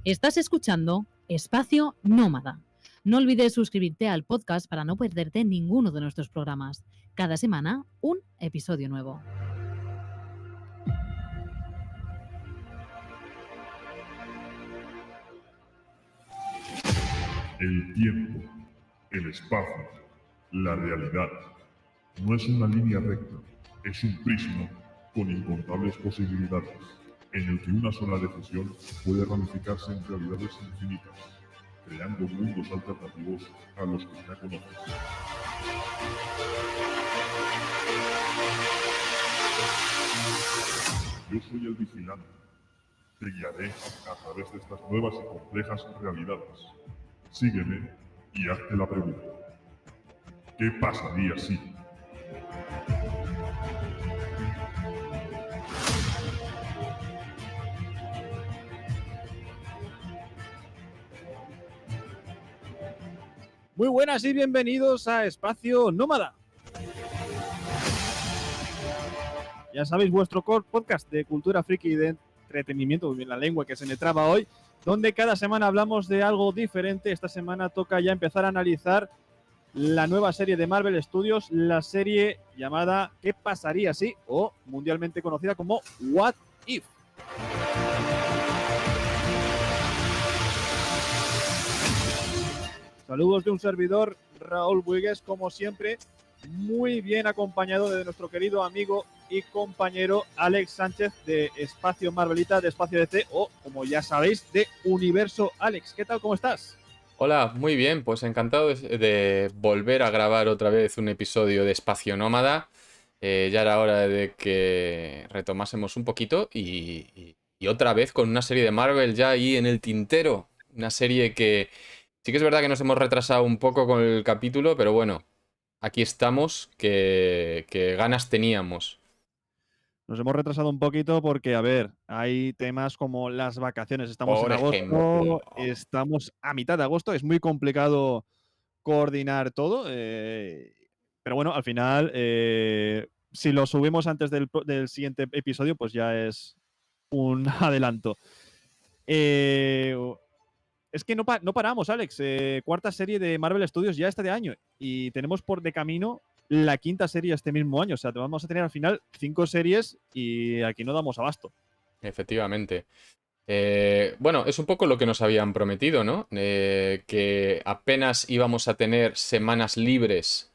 Estás escuchando Espacio Nómada. No olvides suscribirte al podcast para no perderte ninguno de nuestros programas. Cada semana, un episodio nuevo. El tiempo, el espacio, la realidad. No es una línea recta, es un prisma con incontables posibilidades, en el que una sola decisión puede ramificarse en realidades infinitas, creando mundos alternativos a los que ya conoces. Yo soy el vigilante. Te guiaré a través de estas nuevas y complejas realidades. Sígueme y hazte la pregunta: ¿qué pasaría si? Muy buenas y bienvenidos a Espacio Nómada. Ya sabéis, vuestro podcast de cultura friki y de entretenimiento, muy bien la lengua que se me traba hoy, donde cada semana hablamos de algo diferente. Esta semana toca ya empezar a analizar la nueva serie de Marvel Studios, la serie llamada ¿Qué pasaría si? O mundialmente conocida como What If. Saludos de un servidor, Raúl Buigues, como siempre, muy bien acompañado de nuestro querido amigo y compañero Alex Sánchez de Espacio Marvelita, de Espacio DC, o como ya sabéis, de Universo Alex. ¿Qué tal? ¿Cómo estás? Hola, muy bien, pues encantado de volver a grabar otra vez un episodio de Espacio Nómada. Ya era hora de que retomásemos un poquito y otra vez con una serie de Marvel ya ahí en el tintero. Una serie que sí que es verdad que nos hemos retrasado un poco con el capítulo, pero bueno, aquí estamos, que ganas teníamos. Nos hemos retrasado un poquito porque, a ver, hay temas como las vacaciones. Estamos en Por ejemplo. agosto, estamos a mitad de agosto, es muy complicado coordinar todo. Pero bueno, al final, si lo subimos antes del siguiente episodio, pues ya es un adelanto. Es que no paramos, Alex. Cuarta serie de Marvel Studios ya este año. Y tenemos por de camino la quinta serie este mismo año. O sea, vamos a tener al final 5 series y aquí no damos abasto. Efectivamente. Bueno, es un poco lo que nos habían prometido, ¿no? Que apenas íbamos a tener semanas libres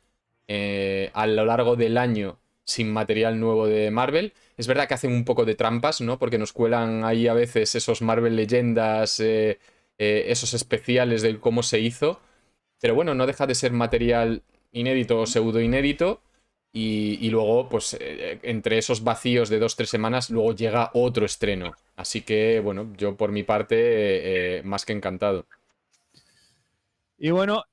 a lo largo del año sin material nuevo de Marvel. Es verdad que hacen un poco de trampas, ¿no? Porque nos cuelan ahí a veces esos Marvel Leyendas, esos especiales de cómo se hizo. Pero bueno, no deja de ser material inédito o pseudo inédito. Y luego, pues, entre esos vacíos de 2-3 semanas, luego llega otro estreno. Así que, bueno, yo por mi parte, más que encantado. Y bueno,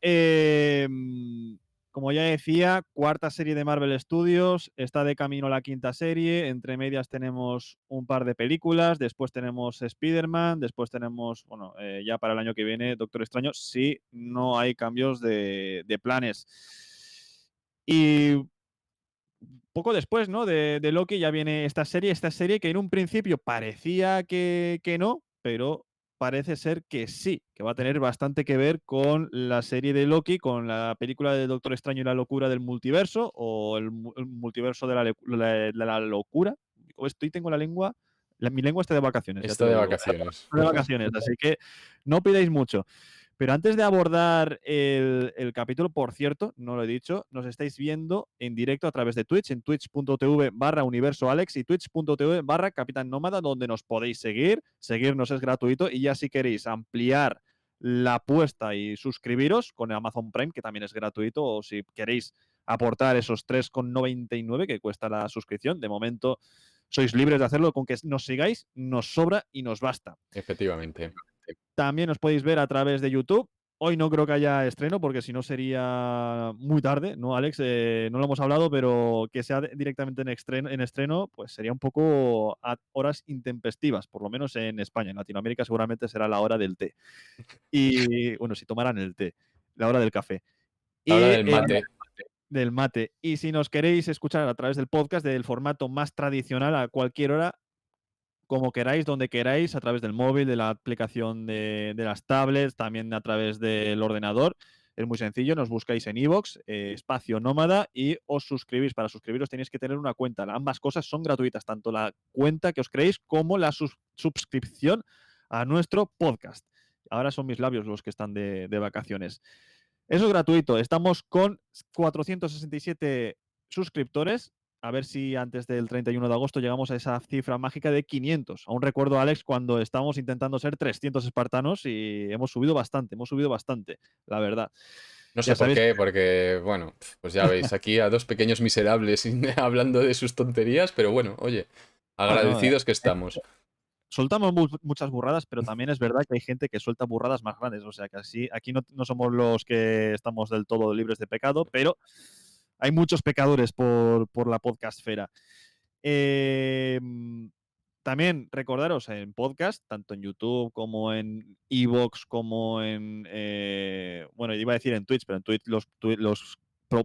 como ya decía, cuarta serie de Marvel Studios, está de camino la quinta serie, entre medias tenemos un par de películas, después tenemos Spider-Man, después tenemos, bueno, ya para el año que viene Doctor Extraño, si no hay cambios de planes. Y poco después, ¿no? De Loki ya viene esta serie que en un principio parecía que no, pero parece ser que sí, que va a tener bastante que ver con la serie de Loki, con la película de Doctor Extraño y la locura del multiverso, o el multiverso de la locura. Tengo la lengua, mi lengua está de vacaciones, ya te Está lo de digo. vacaciones. Está de vacaciones, así que no pidáis mucho. Pero antes de abordar el capítulo, por cierto, no lo he dicho, nos estáis viendo en directo a través de Twitch, en twitch.tv/universoalex y twitch.tv/Capitán Nómada, donde nos podéis seguir. Seguirnos es gratuito y ya si queréis ampliar la apuesta y suscribiros con Amazon Prime, que también es gratuito, o si queréis aportar esos 3,99 que cuesta la suscripción, de momento sois libres de hacerlo, con que nos sigáis, nos sobra y nos basta. Efectivamente. También os podéis ver a través de YouTube. Hoy no creo que haya estreno porque si no sería muy tarde, ¿no, Alex? No lo hemos hablado, pero que sea directamente en estreno, pues sería un poco a horas intempestivas, por lo menos en España. En Latinoamérica seguramente será la hora del té. Y bueno, si tomaran el té, la hora del café. La hora Y del mate. del mate. Y si nos queréis escuchar a través del podcast, del formato más tradicional a cualquier hora, como queráis, donde queráis, a través del móvil, de la aplicación de las tablets, también a través del ordenador. Es muy sencillo, nos buscáis en iVoox, espacio nómada, y os suscribís. Para suscribiros tenéis que tener una cuenta. Ambas cosas son gratuitas, tanto la cuenta que os creéis como la suscripción a nuestro podcast. Ahora son mis labios los que están de vacaciones. Eso es gratuito. Estamos con 467 suscriptores. A ver si antes del 31 de agosto llegamos a esa cifra mágica de 500. Aún recuerdo, Alex, cuando estábamos intentando ser 300 espartanos y hemos subido bastante, la verdad. No Ya sé por sabéis, qué, porque, bueno, pues ya veis, aquí a dos pequeños miserables hablando de sus tonterías, pero bueno, oye, bueno, agradecidos que estamos. soltamos muchas burradas, pero también es verdad que hay gente que suelta burradas más grandes. O sea que así, aquí no somos los que estamos del todo libres de pecado, pero hay muchos pecadores por la podcastfera. También recordaros en podcast, tanto en YouTube como en iVoox, como en. Bueno, iba a decir en Twitch, pero en Twitch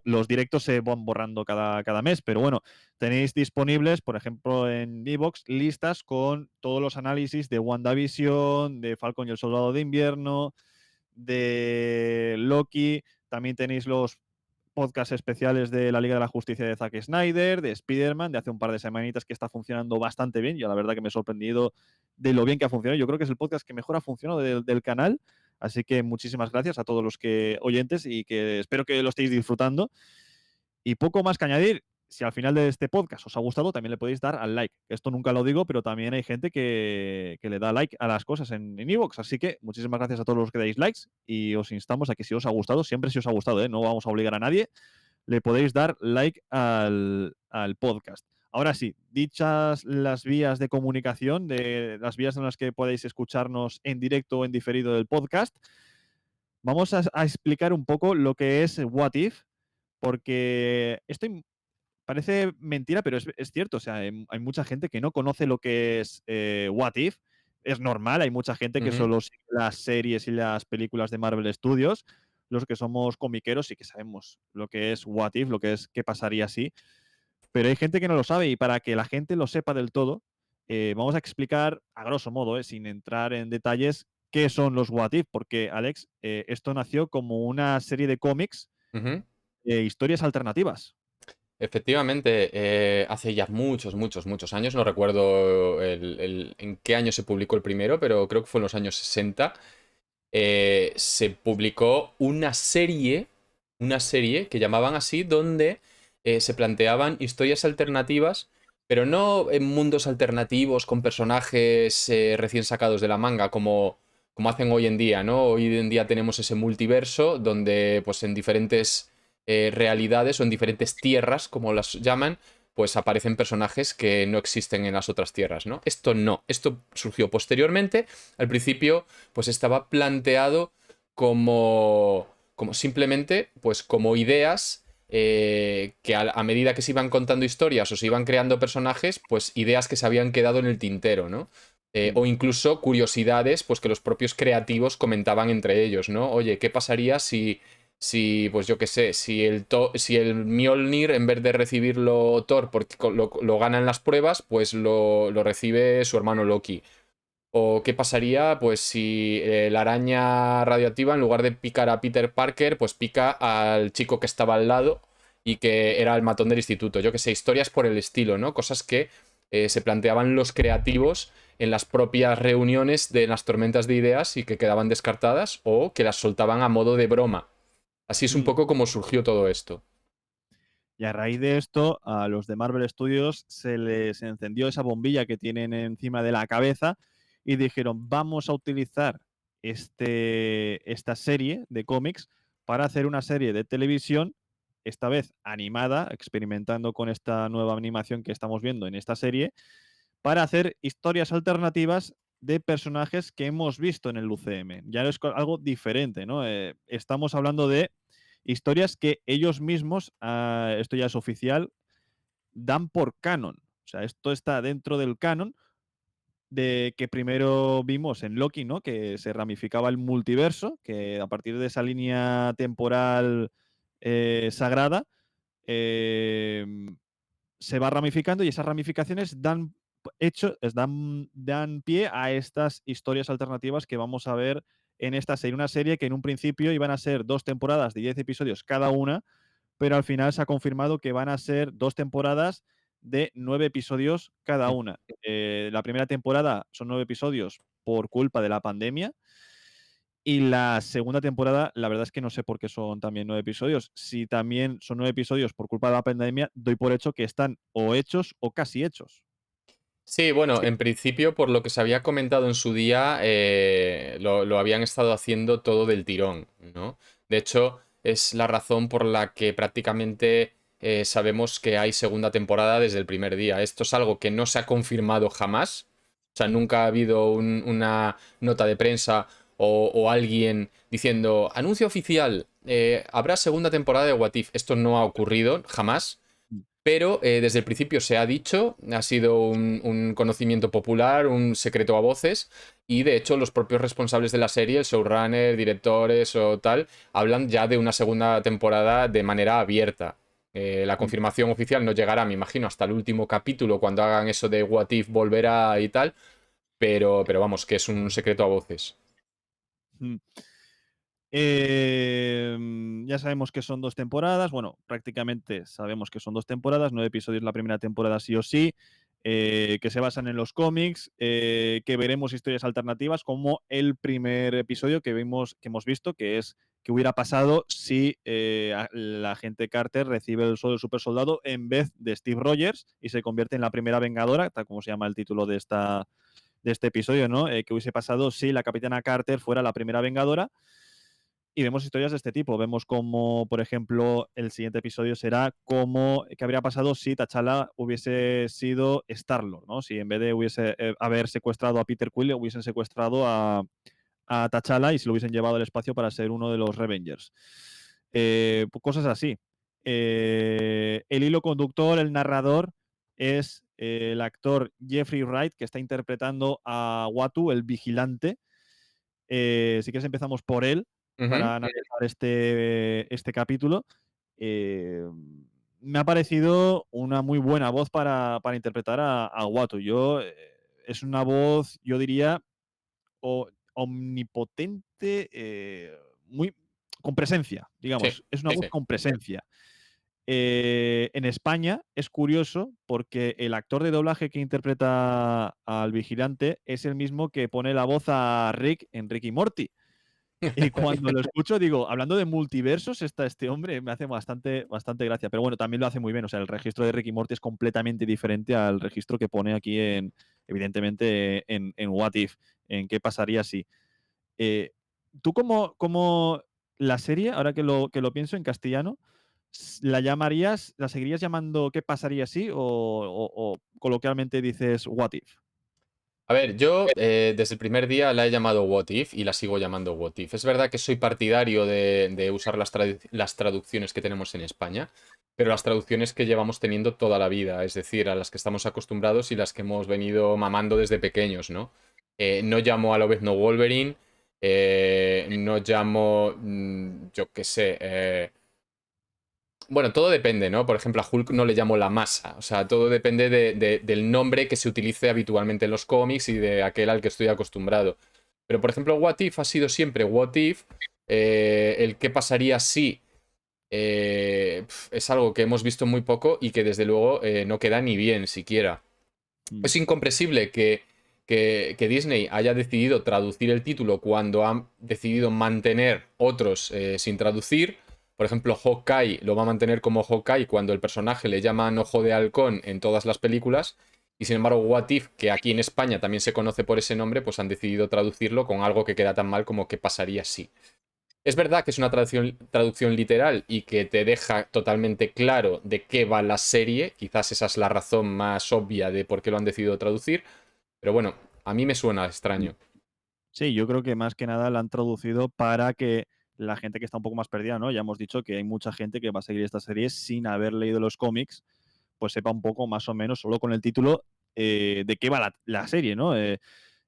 los directos se van borrando cada mes. Pero bueno, tenéis disponibles, por ejemplo, en iVoox, listas con todos los análisis de WandaVision, de Falcon y el Soldado de Invierno, de Loki. También tenéis los podcasts especiales de la Liga de la Justicia de Zack Snyder, de Spider-Man, de hace un par de semanitas, que está funcionando bastante bien. Yo la verdad que me he sorprendido de lo bien que ha funcionado. Yo creo que es el podcast que mejor ha funcionado del canal. Así que muchísimas gracias a todos los oyentes y que espero que lo estéis disfrutando. Y poco más que añadir. Si al final de este podcast os ha gustado, también le podéis dar al like. Esto nunca lo digo, pero también hay gente que le da like a las cosas en iVoox. Así que muchísimas gracias a todos los que dais likes y os instamos a que si os ha gustado, siempre si os ha gustado, no vamos a obligar a nadie, le podéis dar like al podcast. Ahora sí, dichas las vías de comunicación, de las vías en las que podéis escucharnos en directo o en diferido del podcast, vamos a explicar un poco lo que es What If, porque esto parece mentira, pero es cierto. O sea, hay mucha gente que no conoce lo que es What If. Es normal, hay mucha gente que Ujú. solo sigue las series y las películas de Marvel Studios. Los que somos comiqueros sí que sabemos lo que es What If, lo que es qué pasaría si. Pero hay gente que no lo sabe, y para que la gente lo sepa del todo, vamos a explicar a grosso modo, sin entrar en detalles, qué son los What If, porque, Alex, esto nació como una serie de cómics, Ujú. historias alternativas. Efectivamente, hace ya muchos años, no recuerdo en qué año se publicó el primero, pero creo que fue en los años 60, se publicó una serie que llamaban así, donde se planteaban historias alternativas, pero no en mundos alternativos con personajes recién sacados de la manga, como hacen hoy en día, ¿no? Hoy en día tenemos ese multiverso donde, pues, en diferentes realidades o en diferentes tierras, como las llaman, pues aparecen personajes que no existen en las otras tierras, ¿no? Esto no, esto surgió posteriormente. Al principio, pues estaba planteado como simplemente, pues como ideas que a medida que se iban contando historias o se iban creando personajes, pues ideas que se habían quedado en el tintero, ¿no? O incluso curiosidades, pues que los propios creativos comentaban entre ellos, ¿no? Oye, ¿qué pasaría si pues yo qué sé, si el Mjolnir, en vez de recibirlo Thor porque lo gana en las pruebas, pues lo recibe su hermano Loki? ¿O qué pasaría, pues, si la araña radioactiva, en lugar de picar a Peter Parker, pues pica al chico que estaba al lado y que era el matón del instituto? Yo qué sé, historias por el estilo, ¿no? Cosas que se planteaban los creativos en las propias reuniones de las tormentas de ideas y que quedaban descartadas, o que las soltaban a modo de broma. Así es un Mm. poco como surgió todo esto. Y a raíz de esto, a los de Marvel Studios se les encendió esa bombilla que tienen encima de la cabeza y dijeron, vamos a utilizar esta serie de cómics para hacer una serie de televisión, esta vez animada, experimentando con esta nueva animación que estamos viendo en esta serie, para hacer historias alternativas de personajes que hemos visto en el UCM. Ya es algo diferente, ¿no? Estamos hablando de historias que ellos mismos, esto ya es oficial, dan por canon. O sea, esto está dentro del canon de que primero vimos en Loki, ¿no? Que se ramificaba el multiverso, que a partir de esa línea temporal sagrada, se va ramificando, y esas ramificaciones dan dan pie a estas historias alternativas que vamos a ver en esta serie. Una serie que en un principio iban a ser 2 temporadas de 10 episodios cada una, pero al final se ha confirmado que van a ser 2 temporadas de 9 episodios cada una. La primera temporada son 9 episodios por culpa de la pandemia. Y la segunda temporada, la verdad es que no sé por qué son también 9 episodios. Si también son 9 episodios por culpa de la pandemia, doy por hecho que están o hechos o casi hechos. Sí, bueno, en principio, por lo que se había comentado en su día, lo habían estado haciendo todo del tirón, ¿no? De hecho, es la razón por la que prácticamente sabemos que hay segunda temporada desde el primer día. Esto es algo que no se ha confirmado jamás. O sea, nunca ha habido una nota de prensa o alguien diciendo, anuncio oficial, habrá segunda temporada de What If. Esto no ha ocurrido jamás. Pero desde el principio se ha dicho, ha sido un conocimiento popular, un secreto a voces, y de hecho los propios responsables de la serie, el showrunner, directores o tal, hablan ya de una segunda temporada de manera abierta. La confirmación oficial no llegará, me imagino, hasta el último capítulo, cuando hagan eso de What If volverá y tal, pero vamos, que es un secreto a voces. Mm. Ya sabemos que son 2 temporadas. Bueno, prácticamente sabemos que son 2 temporadas, 9 episodios la primera temporada sí o sí, que se basan en los cómics, que veremos historias alternativas, como el primer episodio que hemos visto, que es qué hubiera pasado si la agente Carter recibe el sueldo del super soldado en vez de Steve Rogers y se convierte en la primera vengadora, tal como se llama el título de este episodio, ¿no? ¿Qué hubiese pasado si la capitana Carter fuera la primera vengadora? Y vemos historias de este tipo. Vemos como, por ejemplo, el siguiente episodio será qué habría pasado si T'Challa hubiese sido Star-Lord, ¿no? Si en vez de haber secuestrado a Peter Quill, hubiesen secuestrado a T'Challa y se lo hubiesen llevado al espacio para ser uno de los Revengers. Cosas así. El hilo conductor, el narrador, es el actor Jeffrey Wright, que está interpretando a Uatu, el vigilante. Si quieres empezamos por él para analizar este capítulo. Me ha parecido una muy buena voz para interpretar a Uatu. Es una voz, yo diría, omnipotente, muy con presencia, Sí, digamos. Es una voz sí. con presencia. En España es curioso porque el actor de doblaje que interpreta al vigilante es el mismo que pone la voz a Rick en Rick y Morty. Y cuando lo escucho digo, hablando de multiversos, está este hombre, me hace bastante gracia. Pero bueno, también lo hace muy bien. O sea, el registro de Rick y Morty es completamente diferente al registro que pone aquí evidentemente, en What If, en qué pasaría si. ¿Tú cómo la serie, ahora que lo pienso en castellano, la seguirías llamando qué pasaría si o coloquialmente dices What If? A ver, yo desde el primer día la he llamado What If y la sigo llamando What If. Es verdad que soy partidario de usar las traducciones que tenemos en España, pero las traducciones que llevamos teniendo toda la vida, es decir, a las que estamos acostumbrados y las que hemos venido mamando desde pequeños, ¿no? No llamo a Lobezno Wolverine, no llamo, yo qué sé, bueno, todo depende, ¿no? Por ejemplo, a Hulk no le llamo la masa. O sea, todo depende del nombre que se utilice habitualmente en los cómics y de aquel al que estoy acostumbrado. Pero, por ejemplo, What If ha sido siempre What If. El qué pasaría si es algo que hemos visto muy poco y que desde luego no queda ni bien siquiera. Es incomprensible que Disney haya decidido traducir el título cuando han decidido mantener otros sin traducir. Por ejemplo, Hawkeye lo va a mantener como Hawkeye cuando el personaje le llaman Ojo de Halcón en todas las películas. Y sin embargo, What If, que aquí en España también se conoce por ese nombre, pues han decidido traducirlo con algo que queda tan mal como ¿qué pasaría si? Es verdad que es una traducción literal y que te deja totalmente claro de qué va la serie. Quizás esa es la razón más obvia de por qué lo han decidido traducir. Pero bueno, a mí me suena extraño. Sí, yo creo que más que nada la han traducido para que la gente que está un poco más perdida, ¿no? Ya hemos dicho que hay mucha gente que va a seguir esta serie sin haber leído los cómics, pues sepa un poco más o menos, solo con el título, de qué va la serie, ¿no?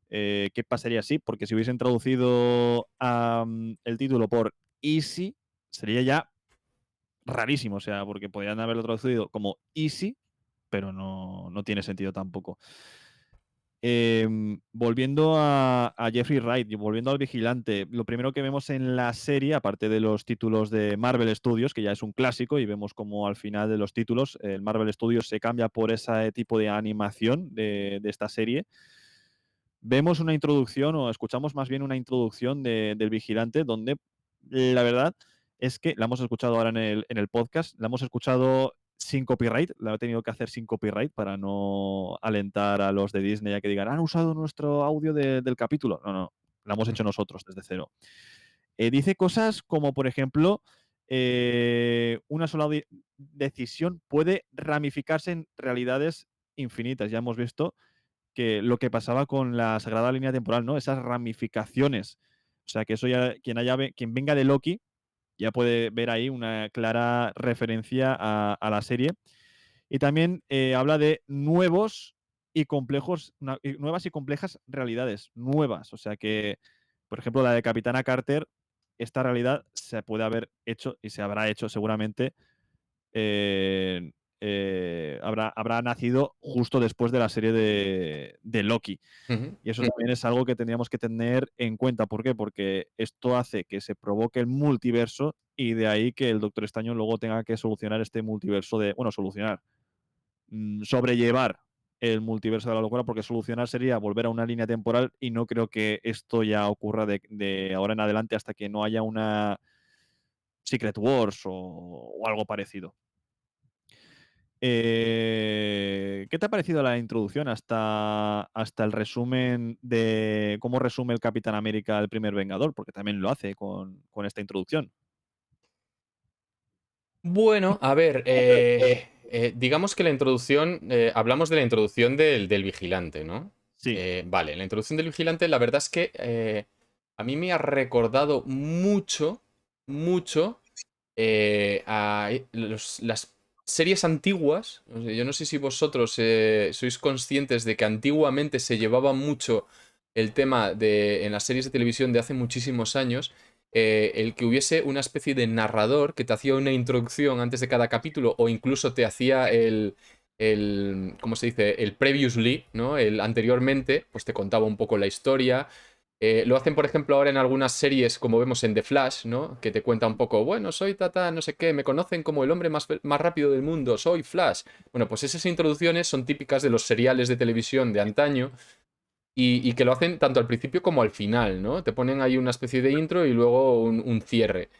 ¿Qué pasaría así? Porque si hubiesen traducido el título por Easy, sería ya rarísimo, o sea, porque podrían haberlo traducido como Easy, pero no tiene sentido tampoco. Volviendo a Jeffrey Wright y volviendo al Vigilante, lo primero que vemos en la serie, aparte de los títulos de Marvel Studios, que ya es un clásico, y vemos como al final de los títulos el Marvel Studios se cambia por ese tipo de animación de esta serie, vemos una introducción, o escuchamos más bien una introducción del Vigilante, donde la verdad es que la hemos escuchado ahora en el podcast, la hemos escuchado sin copyright, la he tenido que hacer sin copyright para no alentar a los de Disney a que digan, han usado nuestro audio del capítulo. No, no, la hemos hecho nosotros desde cero. Dice cosas como, por ejemplo, una sola decisión puede ramificarse en realidades infinitas. Ya hemos visto que lo que pasaba con la Sagrada Línea Temporal, ¿no? Esas ramificaciones. O sea, que eso ya, quien venga de Loki ya puede ver ahí una clara referencia a la serie. Y también habla de nuevos y complejos, nuevas y complejas realidades, nuevas. O sea que, por ejemplo, la de Capitana Carter, esta realidad se puede haber hecho y se habrá hecho seguramente habrá nacido justo después de la serie de Loki. Ujú. Y eso también es algo que tendríamos que tener en cuenta. ¿Por qué? Porque esto hace que se provoque el multiverso y de ahí que el Doctor Extraño luego tenga que solucionar este multiverso sobrellevar el multiverso de la locura, porque solucionar sería volver a una línea temporal y no creo que esto ya ocurra de ahora en adelante hasta que no haya una Secret Wars o algo parecido. ¿Qué te ha parecido la introducción hasta el resumen de cómo resume el Capitán América el primer Vengador? Porque también lo hace con esta introducción. Bueno, a ver, digamos que la introducción, hablamos de la introducción del vigilante, ¿no? Sí. Vale, la introducción del vigilante, la verdad es que a mí me ha recordado mucho, mucho a las series antiguas. O sea, yo no sé si vosotros sois conscientes de que antiguamente se llevaba mucho el tema en las series de televisión de hace muchísimos años, el que hubiese una especie de narrador que te hacía una introducción antes de cada capítulo o incluso te hacía ¿cómo se dice? El previously, ¿no? El anteriormente, pues te contaba un poco la historia. Lo hacen, por ejemplo, ahora en algunas series, como vemos en The Flash, ¿no? Que te cuenta un poco, bueno, soy Tata, no sé qué, me conocen como el hombre más rápido del mundo, soy Flash. Bueno, pues esas introducciones son típicas de los seriales de televisión de antaño y que lo hacen tanto al principio como al final, ¿no? Te ponen ahí una especie de intro y luego un cierre.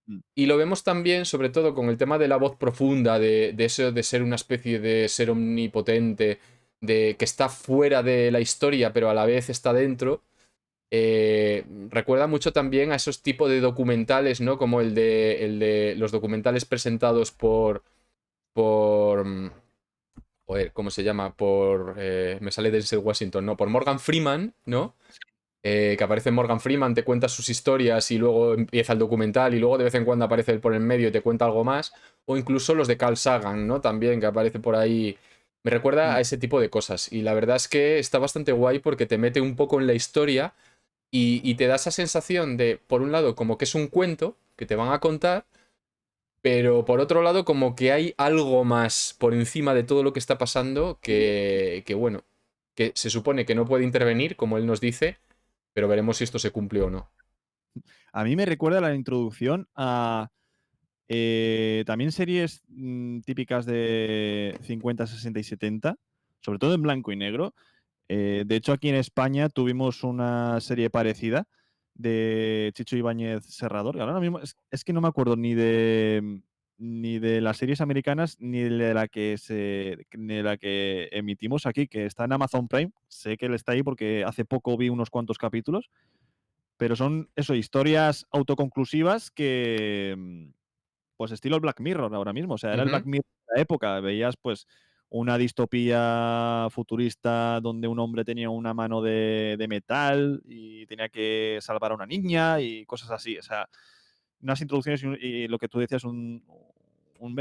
Mm. Y lo vemos también, sobre todo, con el tema de la voz profunda, de eso de ser una especie de ser omnipotente, de que está fuera de la historia, pero a la vez está dentro. Recuerda mucho también a esos tipos de documentales, ¿no? Como el de los documentales presentados por joder, ¿cómo se llama? Me sale Denzel Washington, ¿no? Por Morgan Freeman, ¿no? Que aparece Morgan Freeman, te cuenta sus historias y luego empieza el documental y luego de vez en cuando aparece él por el medio y te cuenta algo más. O incluso los de Carl Sagan, ¿no? También, que aparece por ahí. Me recuerda a ese tipo de cosas. Y la verdad es que está bastante guay porque te mete un poco en la historia y te da esa sensación de, por un lado, como que es un cuento que te van a contar, pero por otro lado, como que hay algo más por encima de todo lo que está pasando bueno, que se supone que no puede intervenir, como él nos dice, pero veremos si esto se cumple o no. A mí me recuerda la introducción a también series típicas de 50, 60 y 70, sobre todo en blanco y negro. De hecho, aquí en España tuvimos una serie parecida de Chicho Ibáñez Serrador. Ahora mismo es que no me acuerdo ni de las series americanas ni de ni de la que emitimos aquí, que está en Amazon Prime. Sé que él está ahí porque hace poco vi unos cuantos capítulos, pero son eso, historias autoconclusivas que, pues estilo el Black Mirror ahora mismo. O sea, era el Ujú. Black Mirror de la época. Veías, pues, una distopía futurista donde un hombre tenía una mano de metal y tenía que salvar a una niña y cosas así. O sea, unas introducciones y lo que tú decías, un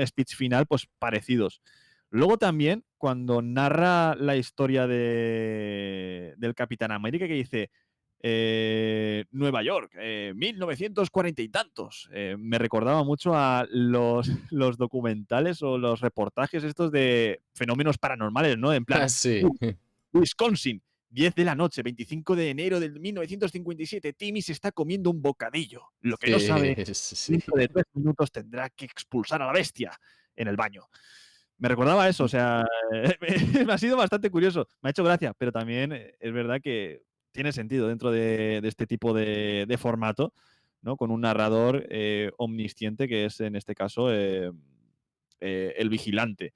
speech final, pues parecidos. Luego también, cuando narra la historia del Capitán América, que dice Nueva York, 1940 y tantos. Me recordaba mucho a los documentales o los reportajes estos de fenómenos paranormales, ¿no? En plan, Sí. Wisconsin, 10 de la noche, 25 de enero de 1957. Timmy se está comiendo un bocadillo. Lo que no sabe, Sí, sí. dentro de 3 minutos tendrá que expulsar a la bestia en el baño. Me recordaba eso, o sea, me ha sido bastante curioso. Me ha hecho gracia, pero también es verdad que tiene sentido dentro de este tipo de formato, ¿no? Con un narrador omnisciente que es, en este caso, el vigilante.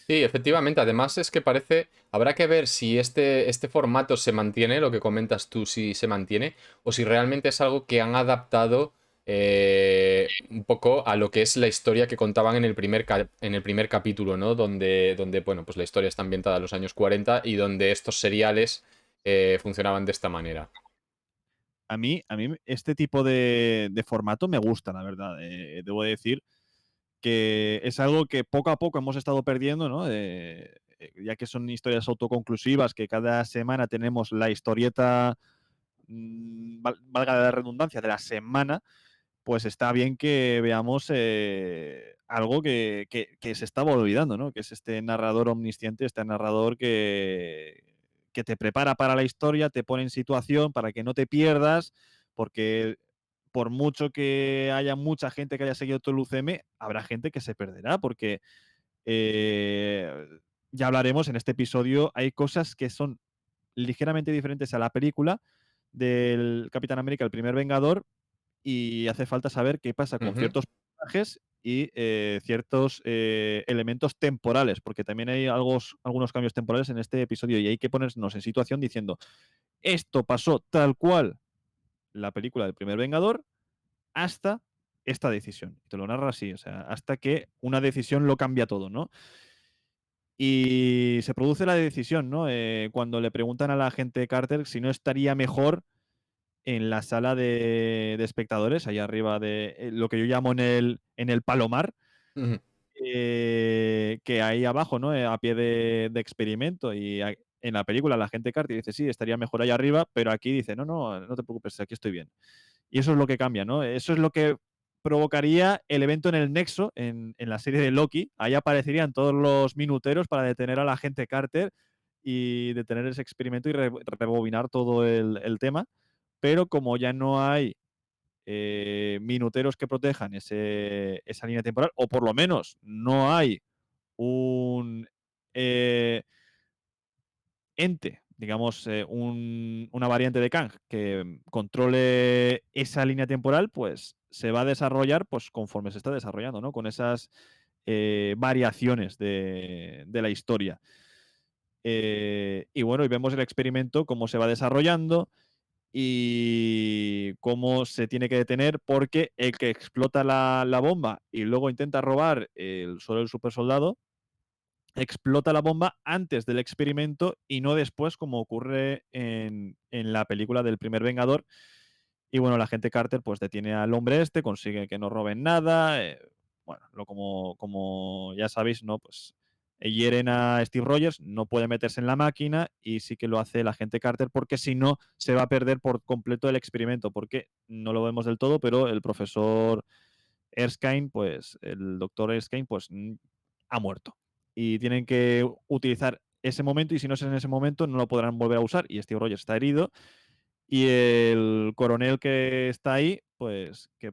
Sí, efectivamente. Además es que parece, habrá que ver si este formato se mantiene, lo que comentas tú, si se mantiene, o si realmente es algo que han adaptado un poco a lo que es la historia que contaban en el primer capítulo, ¿no? Donde, bueno, pues la historia está ambientada en los años 40 y donde estos seriales funcionaban de esta manera. A mí este tipo de formato me gusta, la verdad. Debo decir que es algo que poco a poco hemos estado perdiendo, ¿no? Ya que son historias autoconclusivas, que cada semana tenemos la historieta, valga la redundancia, de la semana, pues está bien que veamos algo que se estaba olvidando, ¿no? Que es este narrador omnisciente, este narrador que te prepara para la historia, te pone en situación para que no te pierdas, porque por mucho que haya mucha gente que haya seguido todo el UCM, habrá gente que se perderá, porque eh, ya hablaremos en este episodio, hay cosas que son ligeramente diferentes a la película del Capitán América, el primer Vengador, y hace falta saber qué pasa con Ujú. ciertos personajes y ciertos elementos temporales, porque también hay algunos cambios temporales en este episodio y hay que ponernos en situación diciendo, esto pasó tal cual la película del primer Vengador hasta esta decisión. Y te lo narra así, o sea, hasta que una decisión lo cambia todo, ¿no? Y se produce la decisión, ¿no? Cuando le preguntan a la agente Carter si no estaría mejor en la sala de espectadores, ahí arriba de lo que yo llamo en el palomar, Ujú. que ahí abajo, ¿no? A pie de experimento. Y en la película la gente Carter dice, sí, estaría mejor ahí arriba, pero aquí dice, no, no, no te preocupes, aquí estoy bien. Y eso es lo que cambia, ¿no? Eso es lo que provocaría el evento en el Nexo, en la serie de Loki. Ahí aparecerían todos los minuteros para detener a la agente Carter y detener ese experimento y rebobinar todo el tema. Pero como ya no hay minuteros que protejan esa línea temporal, o por lo menos no hay un ente, digamos, una variante de Kang que controle esa línea temporal, pues se va a desarrollar pues, conforme se está desarrollando, ¿no? Con esas variaciones de la historia. Y bueno, y vemos el experimento, cómo se va desarrollando y cómo se tiene que detener, porque el que explota la bomba y luego intenta robar el suelo del super soldado, explota la bomba antes del experimento y no después, como ocurre en la película del primer Vengador. Y bueno, la agente Carter pues detiene al hombre este, consigue que no roben nada. Bueno, como ya sabéis, ¿no? Pues hieren a Steve Rogers, no puede meterse en la máquina y sí que lo hace el agente Carter porque si no se va a perder por completo el experimento, porque no lo vemos del todo, pero el profesor Erskine, pues el doctor Erskine, pues ha muerto. Y tienen que utilizar ese momento y si no es en ese momento no lo podrán volver a usar y Steve Rogers está herido y el coronel que está ahí, pues que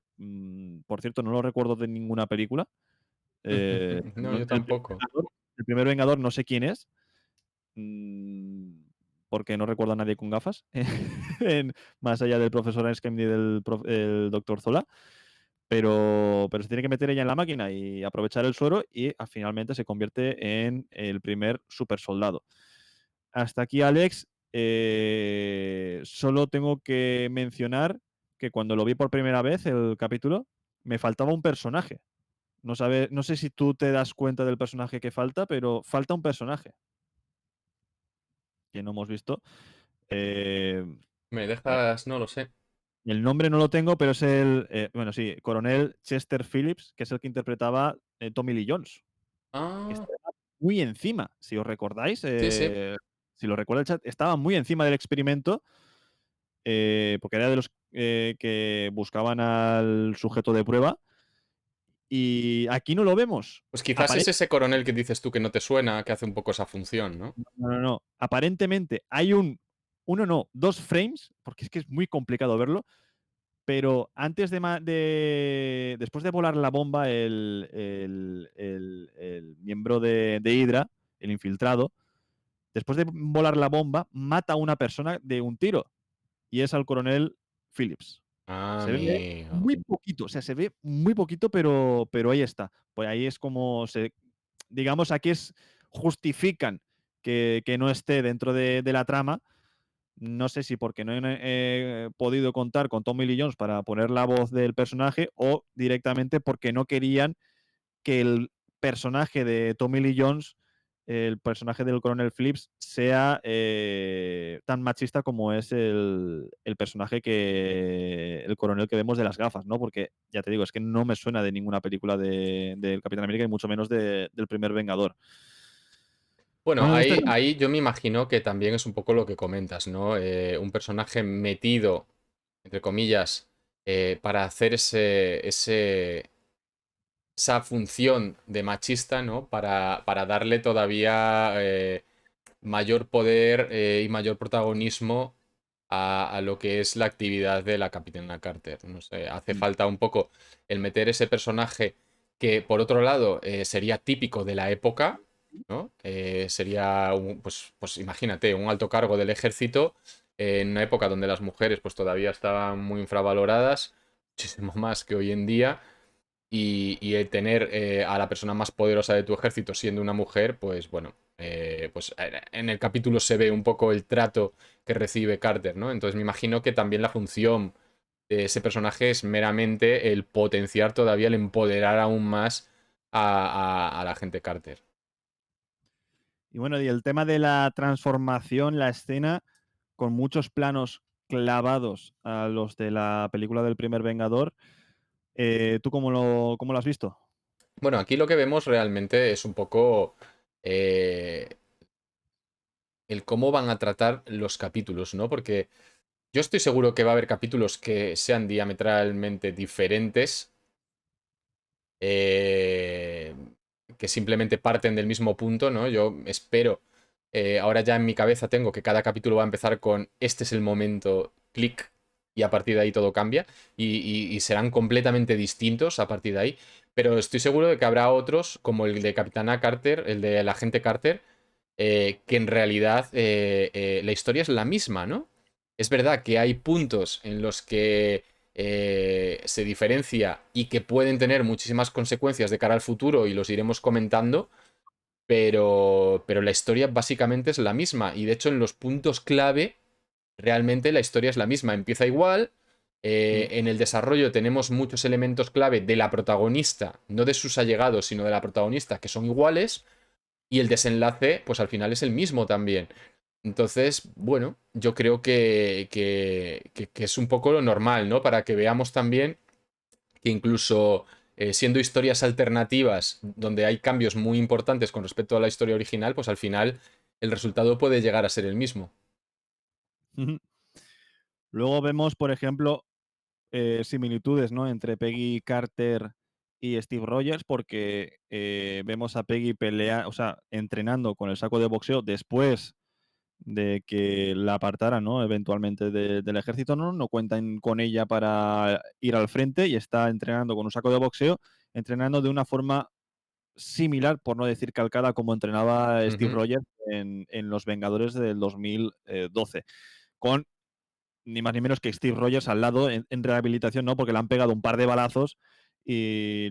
por cierto no lo recuerdo de ninguna película. No, yo tampoco. El primer Vengador no sé quién es, mm, porque no recuerdo a nadie con gafas, más allá del profesor Erskine y del el doctor Zola. Pero se tiene que meter ella en la máquina y aprovechar el suero y finalmente se convierte en el primer super soldado. Hasta aquí, Alex. Solo tengo que mencionar que cuando lo vi por primera vez, el capítulo, me faltaba un personaje. No sé si tú te das cuenta del personaje que falta, pero falta un personaje que no hemos visto. Eh, ¿Me eh, dejas? No lo sé. el nombre no lo tengo, pero es bueno, sí, coronel Chester Phillips, que es el que interpretaba Tommy Lee Jones. Que Ah, estaba muy encima, si os recordáis, sí, sí. si lo recuerda el chat, estaba muy encima del experimento, porque era de los que buscaban al sujeto de prueba. Y aquí no lo vemos. Pues quizás es Aparentemente, ese coronel que dices tú que no te suena, que hace un poco esa función, ¿no? no, no, no. Aparentemente hay un uno no, 2 frames, porque es que es muy complicado verlo, pero antes después de volar la bomba, el miembro de Hydra, el infiltrado, después de volar la bomba, mata a una persona de un tiro, y es al coronel Phillips. Ah, Se ve amigo. muy poquito, o sea, se ve muy poquito, pero ahí está. Pues ahí es como digamos, aquí justifican que no esté dentro de la trama. No sé si porque no he podido contar con Tommy Lee Jones para poner la voz del personaje, o directamente porque no querían que el personaje de Tommy Lee Jones, el personaje del coronel Phillips, sea tan machista como es el personaje el coronel que vemos de las gafas, ¿no? Porque, ya te digo, es que no me suena de ninguna película del Capitán América y mucho menos del primer Vengador. Bueno, Bueno, ahí yo me imagino que también es un poco lo que comentas, ¿no? Un personaje metido, entre comillas, para hacer esa función de machista, ¿no? Para darle todavía mayor poder y mayor protagonismo a lo que es la actividad de la Capitana Carter. No sé, hace falta un poco el meter ese personaje que, por otro lado, sería típico de la época, ¿no? Sería, pues imagínate, un alto cargo del ejército en una época donde las mujeres pues todavía estaban muy infravaloradas, muchísimo más que hoy en día. Y el tener a la persona más poderosa de tu ejército siendo una mujer, pues bueno, pues en el capítulo se ve un poco el trato que recibe Carter, ¿no? Entonces me imagino que también la función de ese personaje es meramente el potenciar todavía, el empoderar aún más a la agente Carter. Y bueno, y el tema de la transformación, la escena, con muchos planos clavados a los de la película del primer Vengador, ¿tú cómo lo has visto? Bueno, aquí lo que vemos realmente es un poco el cómo van a tratar los capítulos, ¿no? Porque yo estoy seguro que va a haber capítulos que sean diametralmente diferentes, eh, que simplemente parten del mismo punto, ¿no? Yo espero, ahora ya en mi cabeza tengo que cada capítulo va a empezar con este es el momento, clic, y a partir de ahí todo cambia, y serán completamente distintos a partir de ahí, pero estoy seguro de que habrá otros, como el de Capitana Carter, el de la agente Carter, que en realidad la historia es la misma, ¿no? Es verdad que hay puntos en los que se diferencia y que pueden tener muchísimas consecuencias de cara al futuro y los iremos comentando, pero la historia básicamente es la misma y de hecho en los puntos clave realmente la historia es la misma, empieza igual. En el desarrollo tenemos muchos elementos clave de la protagonista, no de sus allegados, sino de la protagonista, que son iguales, y el desenlace, pues al final es el mismo también. Entonces, bueno, yo creo que es un poco lo normal, ¿no? Para que veamos también que incluso siendo historias alternativas, donde hay cambios muy importantes con respecto a la historia original, pues al final el resultado puede llegar a ser el mismo. Luego vemos, por ejemplo, similitudes, ¿no? Entre Peggy Carter y Steve Rogers, porque vemos a Peggy o sea, entrenando con el saco de boxeo después de que la apartaran, ¿no? Eventualmente del ejército, ¿no? No cuentan con ella para ir al frente y está entrenando con un saco de boxeo, entrenando de una forma similar, por no decir calcada, como entrenaba Steve Ujú. Rogers en Los Vengadores del 2012, con ni más ni menos que Steve Rogers al lado en rehabilitación, ¿no? Porque le han pegado un par de balazos y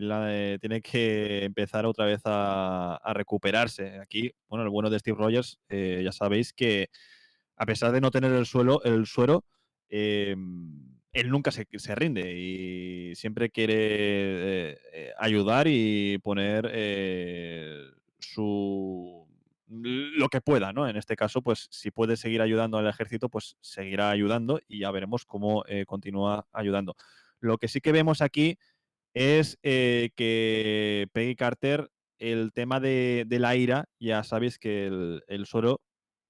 tiene que empezar otra vez a recuperarse. Aquí, bueno, el bueno de Steve Rogers, ya sabéis que a pesar de no tener el suero, eh, él nunca se rinde y siempre quiere ayudar y poner lo que pueda, ¿no? En este caso, pues si puede seguir ayudando al ejército, pues seguirá ayudando y ya veremos cómo continúa ayudando. Lo que sí que vemos aquí es que Peggy Carter, el tema de la ira, ya sabéis que el suero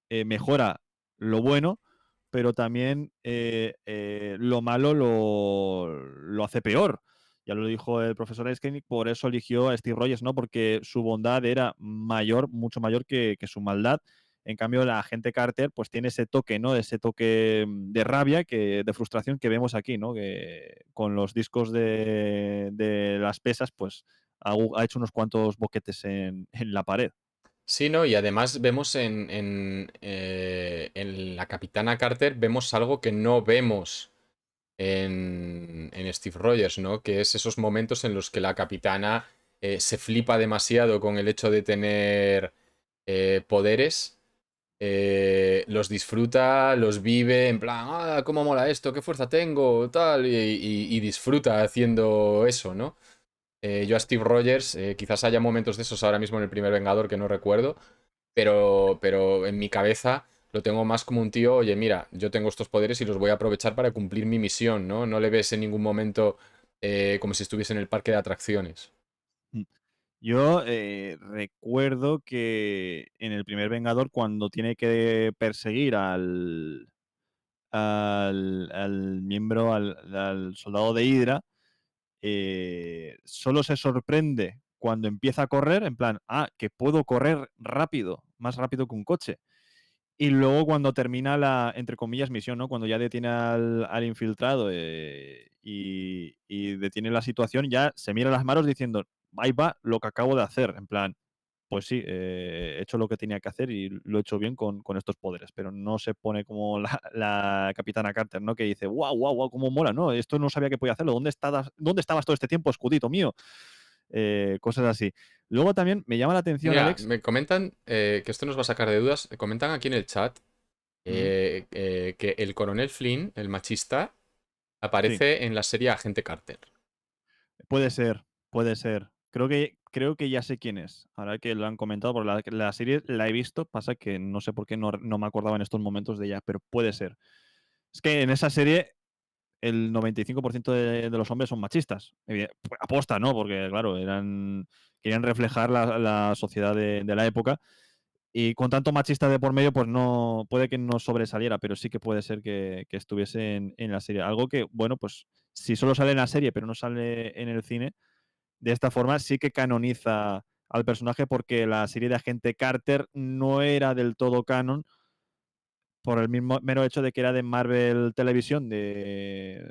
mejora lo bueno, pero también lo malo lo hace peor. Ya lo dijo el profesor Einstein, por eso eligió a Steve Rogers, ¿no? Porque su bondad era mayor, mucho mayor que su maldad. En cambio, la agente Carter pues tiene ese toque, ¿no? Ese toque de rabia, de frustración que vemos aquí, ¿no? Que con los discos de las pesas, pues ha hecho unos cuantos boquetes en la pared. Sí, ¿no? Y además vemos en la Capitana Carter, vemos algo que no vemos en Steve Rogers, ¿no? Que es esos momentos en los que la capitana se flipa demasiado con el hecho de tener poderes. Los disfruta, los vive, en plan, ah, cómo mola esto, qué fuerza tengo, tal, y disfruta haciendo eso, ¿no? Yo a Steve Rogers, quizás haya momentos de esos ahora mismo en el primer Vengador que no recuerdo, pero en mi cabeza lo tengo más como un tío, oye, mira, yo tengo estos poderes y los voy a aprovechar para cumplir mi misión, ¿no? No le ves en ningún momento como si estuviese en el parque de atracciones. Mm. Yo recuerdo que en el primer Vengador, cuando tiene que perseguir al miembro, al soldado de Hydra, solo se sorprende cuando empieza a correr, en plan, que puedo correr rápido, más rápido que un coche. Y luego cuando termina la, entre comillas, misión, ¿no? Cuando ya detiene al infiltrado y detiene la situación, ya se mira las manos diciendo, ahí va lo que acabo de hacer. En plan, pues sí, he hecho lo que tenía que hacer y lo he hecho bien con estos poderes, pero no se pone como la Capitana Carter, ¿no? Que dice, guau, guau, guau, cómo mola, ¿no? Esto no sabía que podía hacerlo. ¿Dónde estabas todo este tiempo, escudito mío? Cosas así. Luego también me llama la atención, Mira, Alex. me comentan, que esto nos va a sacar de dudas, comentan aquí en el chat Ujú. que el coronel Flynn, el machista, Sí, aparece en la serie Agente Carter. puede ser, puede ser. Creo que ya sé quién es. Ahora que lo han comentado, por la serie la he visto, pasa que no sé por qué no me acordaba en estos momentos de ella, pero puede ser. Es que en esa serie el 95% de los hombres son machistas. Aposta, ¿no? Porque, claro, querían reflejar la sociedad de la época. Y con tanto machista de por medio, pues no puede que no sobresaliera, pero sí que puede ser que estuviese en la serie. Algo que, bueno, pues si solo sale en la serie, pero no sale en el cine, de esta forma sí que canoniza al personaje, porque la serie de Agente Carter no era del todo canon por el mismo mero hecho de que era de Marvel Televisión, de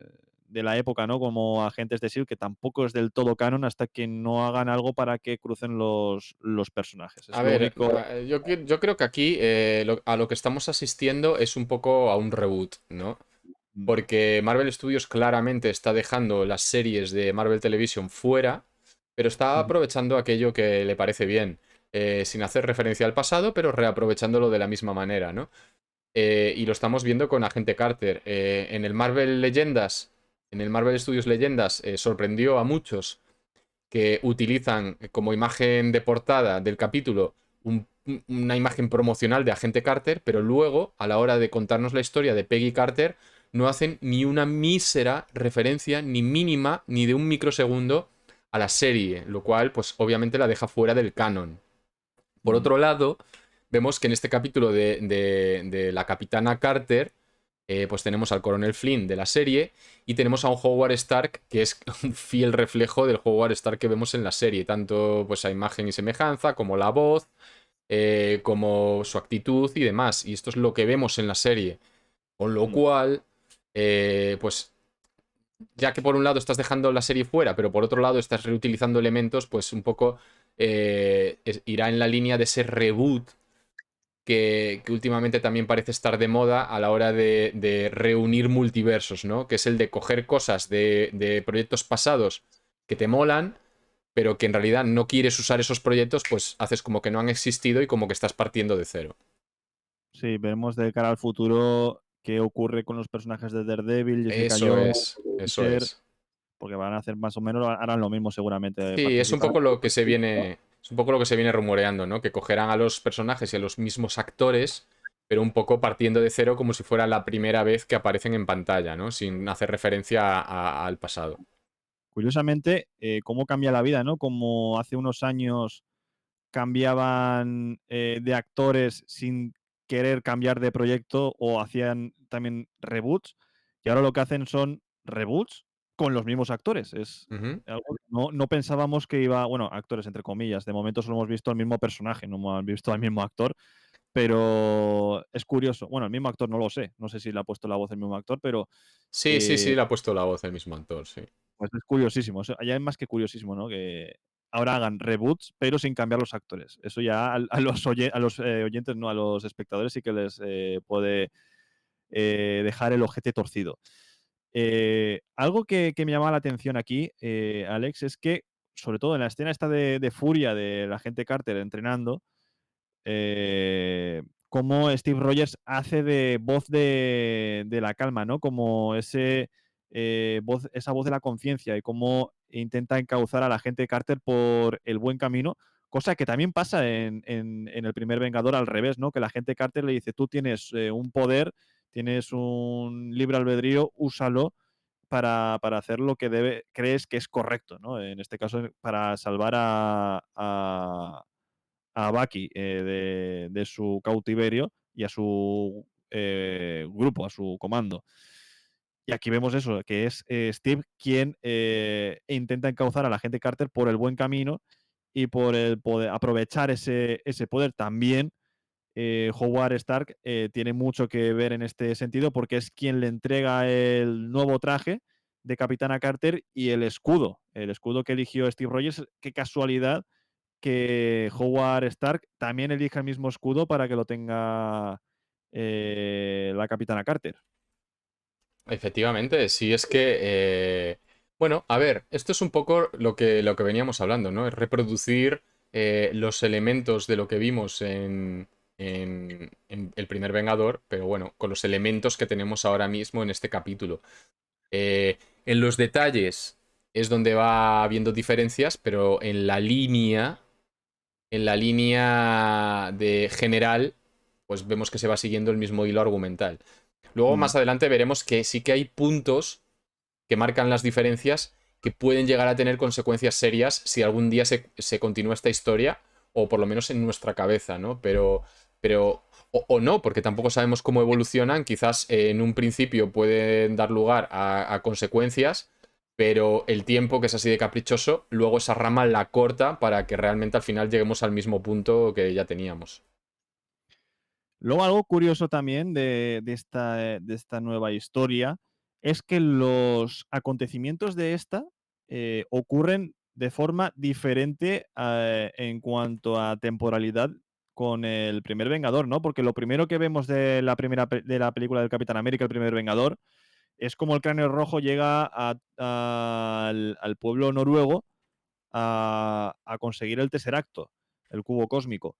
la época, ¿no? Como Agentes de S.H.I.E.L.D., que tampoco es del todo canon hasta que no hagan algo para que crucen los personajes. Es A lo ver, único. yo creo que aquí a lo que estamos asistiendo es un poco a un reboot, ¿no? Mm, Porque Marvel Studios claramente está dejando las series de Marvel Television fuera, pero está ujú, aprovechando aquello que le parece bien, sin hacer referencia al pasado, pero reaprovechándolo de la misma manera, ¿no? Y lo estamos viendo con Agente Carter. En el Marvel Leyendas, en el Marvel Studios Leyendas, sorprendió a muchos que utilizan como imagen de portada del capítulo una imagen promocional de Agente Carter, pero luego, a la hora de contarnos la historia de Peggy Carter, no hacen ni una mísera referencia, ni mínima, ni de un microsegundo a la serie, lo cual, pues obviamente la deja fuera del canon. Por ujú. otro lado, vemos que en este capítulo de la Capitana Carter, pues tenemos al Coronel Flynn de la serie y tenemos a un Howard Stark que es un fiel reflejo del Howard Stark que vemos en la serie, tanto pues a imagen y semejanza, como la voz, como su actitud y demás. Y esto es lo que vemos en la serie. Con lo Mm. cual, pues ya que por un lado estás dejando la serie fuera, pero por otro lado estás reutilizando elementos, pues un poco irá en la línea de ese reboot que últimamente también parece estar de moda a la hora de reunir multiversos, ¿no? Que es el de coger cosas de proyectos pasados que te molan, pero que en realidad no quieres usar esos proyectos, pues haces como que no han existido y como que estás partiendo de cero. Sí, veremos de cara al futuro qué ocurre con los personajes de Daredevil, Jessica Eso Jones, es, eso Punisher, es. porque van a hacer más o menos, harán lo mismo seguramente, Sí, es un participarán. poco lo que se viene. Es un poco lo que se viene rumoreando, ¿no? Que cogerán a los personajes y a los mismos actores, pero un poco partiendo de cero como si fuera la primera vez que aparecen en pantalla, ¿no? Sin hacer referencia al pasado. Curiosamente, cómo cambia la vida, ¿no? Como hace unos años cambiaban de actores sin querer cambiar de proyecto o hacían también reboots, y ahora lo que hacen son reboots con los mismos actores. Es Ujú. algo que no pensábamos que iba, bueno, actores entre comillas, de momento solo hemos visto al mismo personaje, no hemos visto al mismo actor, pero es curioso. Bueno, el mismo actor no lo sé. No sé si le ha puesto la voz el mismo actor, pero Sí, sí, sí, le ha puesto la voz el mismo actor, sí. pues es curiosísimo. O sea, ya es más que curiosísimo, ¿no? Que ahora hagan reboots, pero sin cambiar los actores. Eso ya a los oyentes, no, a los espectadores sí que les puede dejar el ojete torcido. Algo que me llama la atención aquí, Alex, es que, sobre todo en la escena esta de furia de la agente Carter entrenando, cómo Steve Rogers hace de voz de la calma, ¿no? Como esa voz de la conciencia y cómo intenta encauzar a la agente Carter por el buen camino, cosa que también pasa en el primer Vengador al revés, ¿no? Que la agente Carter le dice, tú tienes un poder, tienes un libre albedrío, úsalo para hacer lo que crees que es correcto, ¿no? En este caso, para salvar a Bucky de su cautiverio y a su grupo, a su comando. Y aquí vemos eso, que es Steve quien intenta encauzar a la agente Carter por el buen camino y por el poder aprovechar ese poder. También Howard Stark tiene mucho que ver en este sentido porque es quien le entrega el nuevo traje de Capitana Carter y el escudo que eligió Steve Rogers. Qué casualidad que Howard Stark también elija el mismo escudo para que lo tenga la Capitana Carter. Efectivamente, sí, es que, bueno, a ver, esto es un poco lo que veníamos hablando, ¿no? Es reproducir los elementos de lo que vimos en el primer Vengador, pero bueno, con los elementos que tenemos ahora mismo en este capítulo. En los detalles es donde va habiendo diferencias, pero en la línea de general, pues vemos que se va siguiendo el mismo hilo argumental. Luego, más adelante, veremos que sí que hay puntos que marcan las diferencias que pueden llegar a tener consecuencias serias si algún día se continúa esta historia, o por lo menos en nuestra cabeza, ¿no? Pero o no, porque tampoco sabemos cómo evolucionan. Quizás en un principio pueden dar lugar a consecuencias, pero el tiempo, que es así de caprichoso, luego esa rama la corta para que realmente al final lleguemos al mismo punto que ya teníamos. Luego, algo curioso también de esta nueva historia es que los acontecimientos de esta ocurren de forma diferente en cuanto a temporalidad con el primer Vengador, ¿no? Porque lo primero que vemos de la película del Capitán América, el primer Vengador, es como el Cráneo Rojo llega al pueblo noruego a conseguir el Tesseracto, el cubo cósmico.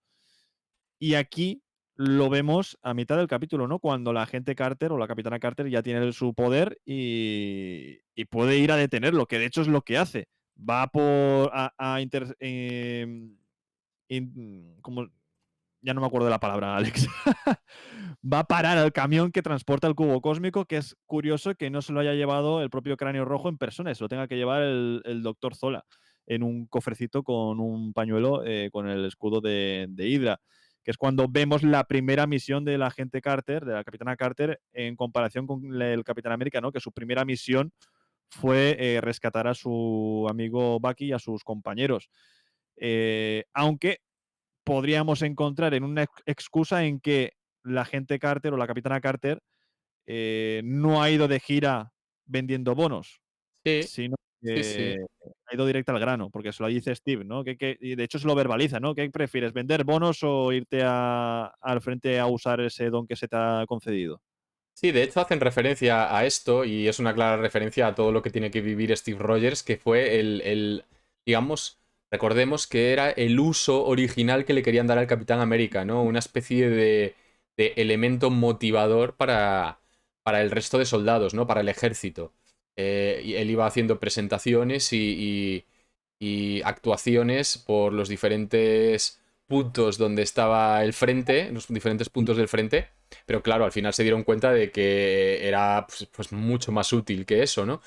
Y aquí lo vemos a mitad del capítulo, ¿no? Cuando la agente Carter o la Capitana Carter ya tiene su poder y puede ir a detenerlo, que de hecho es lo que hace. Va como, ya no me acuerdo de la palabra, Alex. Va a parar al camión que transporta el cubo cósmico, que es curioso que no se lo haya llevado el propio Cráneo Rojo en persona, se lo tenga que llevar el doctor Zola en un cofrecito con un pañuelo con el escudo de Hydra, que es cuando vemos la primera misión de la agente Carter, de la Capitana Carter, en comparación con el Capitán América, ¿no? Que su primera misión fue rescatar a su amigo Bucky y a sus compañeros. Aunque podríamos encontrar en una excusa en que la agente Carter o la Capitana Carter no ha ido de gira vendiendo bonos, Sí, sino sí, sí. que ha ido directo al grano, porque se lo dice Steve, ¿no? Y de hecho se lo verbaliza, ¿no? ¿Qué prefieres, vender bonos o irte al frente a usar ese don que se te ha concedido? Sí, de hecho hacen referencia a esto y es una clara referencia a todo lo que tiene que vivir Steve Rogers, que fue digamos, recordemos que era el uso original que le querían dar al Capitán América, ¿no? Una especie de elemento motivador para el resto de soldados, ¿no? Para el ejército. Y él iba haciendo presentaciones y actuaciones por los diferentes puntos donde estaba el frente, los diferentes puntos del frente. Pero claro, al final se dieron cuenta de que era pues mucho más útil que eso, ¿no?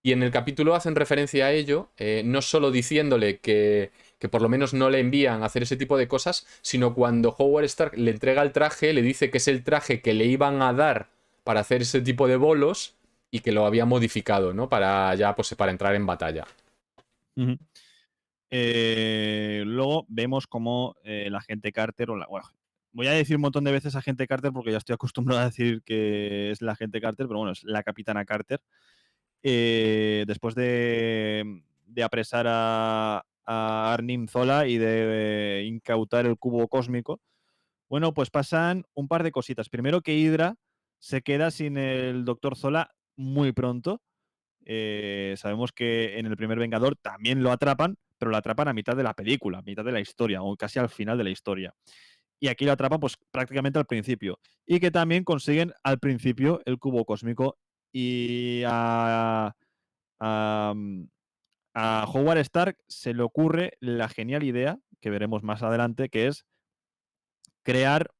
Y en el capítulo hacen referencia a ello, no solo diciéndole que por lo menos no le envían a hacer ese tipo de cosas, sino cuando Howard Stark le entrega el traje, le dice que es el traje que le iban a dar para hacer ese tipo de bolos y que lo había modificado, ¿no? Para ya, pues para entrar en batalla. Ujú. Luego vemos cómo la agente Carter, bueno, voy a decir un montón de veces agente Carter porque ya estoy acostumbrado a decir que es la agente Carter, pero bueno, es la capitana Carter. Después de apresar a Arnim Zola y de incautar el cubo cósmico, bueno, pues pasan un par de cositas. Primero que Hydra se queda sin el Doctor Zola muy pronto. Sabemos que en el primer Vengador también lo atrapan, pero lo atrapan a mitad de la película, a mitad de la historia, o casi al final de la historia. Y aquí lo atrapan pues prácticamente al principio. Y que también consiguen al principio el cubo cósmico. Y a, a Howard Stark se le ocurre la genial idea, que veremos más adelante, que es crear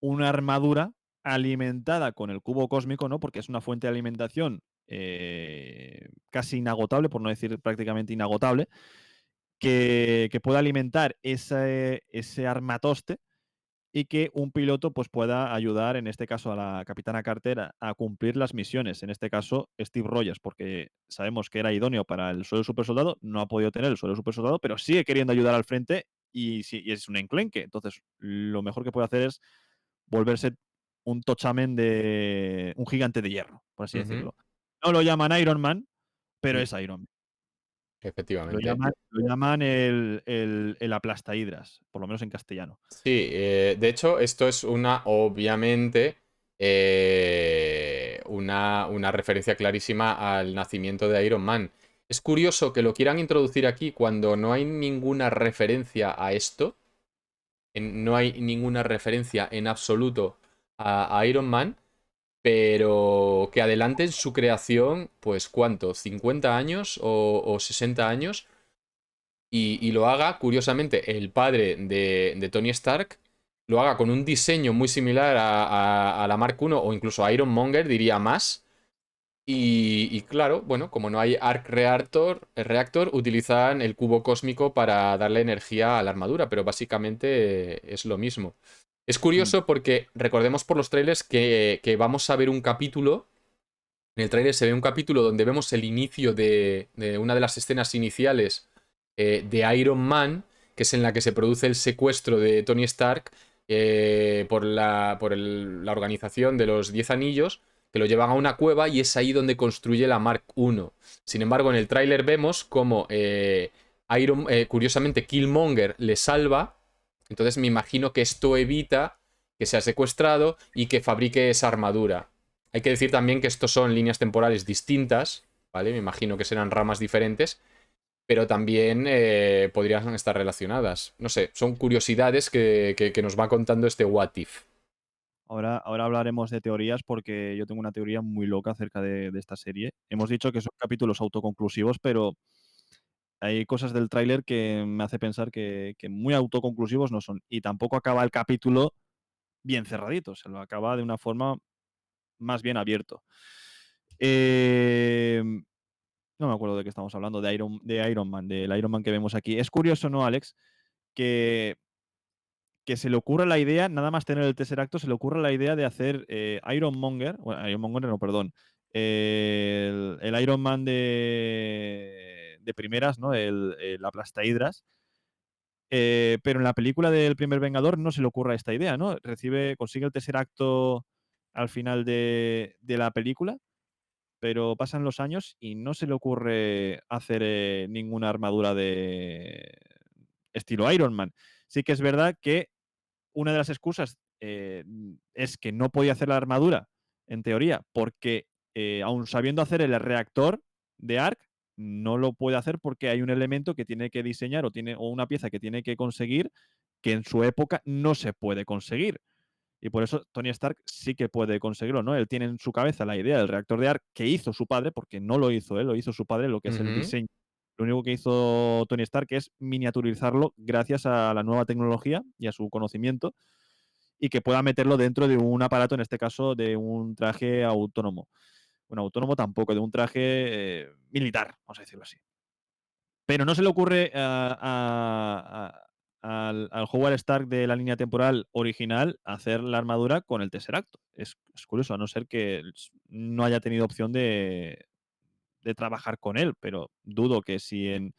una armadura alimentada con el cubo cósmico, ¿no? Porque es una fuente de alimentación casi inagotable, por no decir prácticamente inagotable, que pueda alimentar ese armatoste y que un piloto pues, pueda ayudar, en este caso a la capitana Carter, a cumplir las misiones. En este caso, Steve Rogers, porque sabemos que era idóneo para el suelo super soldado, no ha podido tener el suelo super soldado, pero sigue queriendo ayudar al frente y es un enclenque. Entonces, lo mejor que puede hacer es volverse un tochamen de un gigante de hierro, por así Ujú. decirlo. No lo llaman Iron Man, pero Mm, es Iron Man. efectivamente. Lo llaman el aplastahidras, por lo menos en castellano. Sí, de hecho, esto es obviamente, una referencia clarísima al nacimiento de Iron Man. Es curioso que lo quieran introducir aquí cuando no hay ninguna referencia a esto, no hay ninguna referencia en absoluto a Iron Man, pero que adelanten su creación, pues ¿cuánto? ¿50 años o 60 años? Y lo haga, curiosamente, el padre de Tony Stark, lo haga con un diseño muy similar a la Mark I o incluso a Iron Monger, diría más. Y claro, bueno, como no hay Arc Reactor, utilizan el cubo cósmico para darle energía a la armadura, pero básicamente es lo mismo. Es Mm. curioso porque recordemos por los trailers que vamos a ver un capítulo. En el tráiler se ve un capítulo donde vemos el inicio de una de las escenas iniciales de Iron Man, que es en la que se produce el secuestro de Tony Stark por la organización de los 10 anillos, que lo llevan a una cueva y es ahí donde construye la Mark I. Sin embargo, en el tráiler vemos como curiosamente Killmonger le salva, entonces me imagino que esto evita que sea secuestrado y que fabrique esa armadura. Hay que decir también que estos son líneas temporales distintas, ¿vale? Me imagino que serán ramas diferentes, pero también podrían estar relacionadas. No sé, son curiosidades que nos va contando este What If. Ahora hablaremos de teorías porque yo tengo una teoría muy loca acerca de esta serie. Hemos dicho que son capítulos autoconclusivos, pero hay cosas del tráiler que me hace pensar que muy autoconclusivos no son. Y tampoco acaba el capítulo bien cerradito, se lo acaba de una forma más bien abierto. No me acuerdo de qué estamos hablando, de Iron Man, del Iron Man que vemos aquí. Es curioso, ¿no, Alex? Que, que se le ocurra la idea, nada más tener el tercer acto, se le ocurra la idea de hacer Iron Monger, bueno, Iron Monger no, perdón, el Iron Man de primeras, ¿no? El aplastahidras. Pero en la película del primer Vengador no se le ocurra esta idea, ¿no? Consigue el tercer acto al final de la película, pero pasan los años y no se le ocurre hacer ninguna armadura de estilo Iron Man. Sí que es verdad que una de las excusas es que no podía hacer la armadura, en teoría, porque aun sabiendo hacer el reactor de Arc, no lo puede hacer porque hay un elemento que tiene que diseñar o una pieza que tiene que conseguir que en su época no se puede conseguir. Y por eso Tony Stark sí que puede conseguirlo, ¿no? Él tiene en su cabeza la idea del reactor de Arc que hizo su padre, porque no lo hizo él, lo hizo su padre, lo que es el Ujú, diseño. Lo único que hizo Tony Stark es miniaturizarlo gracias a la nueva tecnología y a su conocimiento y que pueda meterlo dentro de un aparato, en este caso de un traje autónomo. Bueno, autónomo tampoco, de un traje militar, vamos a decirlo así. Pero no se le ocurre al Howard Stark de la línea temporal original hacer la armadura con el Tesseracto. Es curioso, a no ser que no haya tenido opción de trabajar con él, pero dudo que si en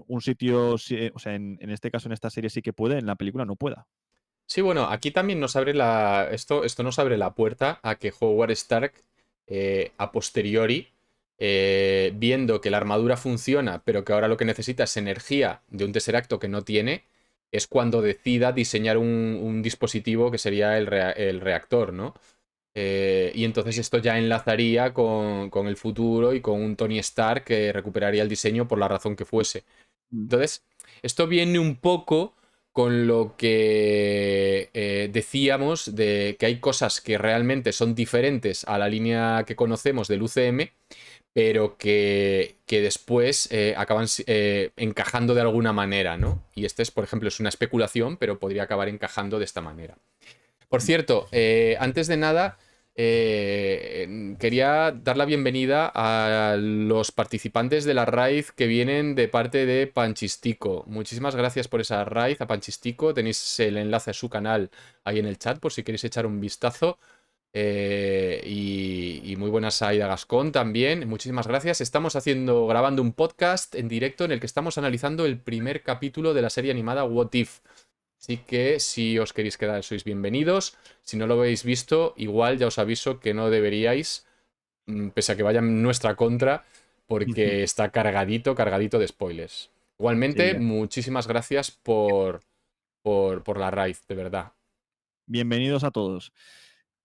un sitio, o sea, en este caso, en esta serie sí que puede, en la película no pueda. Sí, bueno, aquí también nos abre esto nos abre la puerta a que Howard Stark, a posteriori, viendo que la armadura funciona, pero que ahora lo que necesita es energía de un Tesseracto que no tiene, es cuando decida diseñar un dispositivo que sería el reactor, ¿no? Y entonces esto ya enlazaría con el futuro y con un Tony Stark que recuperaría el diseño por la razón que fuese. Mm. Entonces, esto viene un poco con lo que decíamos de que hay cosas que realmente son diferentes a la línea que conocemos del UCM, pero que después acaban encajando de alguna manera, ¿no? Y este es, por ejemplo, es una especulación, pero podría acabar encajando de esta manera. Por cierto, antes de nada, quería dar la bienvenida a los participantes de la raid que vienen de parte de Panchistico. Muchísimas gracias por esa raid a Panchistico. Tenéis el enlace a su canal ahí en el chat por si queréis echar un vistazo. Y muy buenas a Aida Gascón también. Muchísimas gracias. Estamos grabando un podcast en directo en el que estamos analizando el primer capítulo de la serie animada What If. Así que si os queréis quedar, sois bienvenidos. Si no lo habéis visto, igual ya os aviso que no deberíais, pese a que vaya en nuestra contra, porque está cargadito, cargadito de spoilers. Sí, Igualmente, muchísimas gracias por la raid, de verdad. bienvenidos a todos.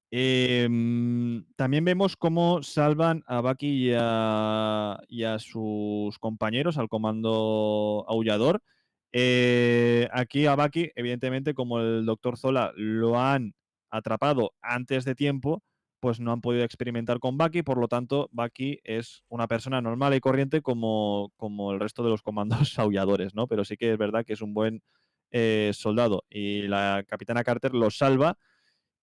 También vemos cómo salvan a Bucky y a sus compañeros, al comando aullador. Aquí a Bucky, evidentemente, como el doctor Zola lo han atrapado antes de tiempo, pues no han podido experimentar con Bucky, por lo tanto, Bucky es una persona normal y corriente como el resto de los comandos aulladores, ¿no? Pero sí que es verdad que es un buen soldado y la capitana Carter lo salva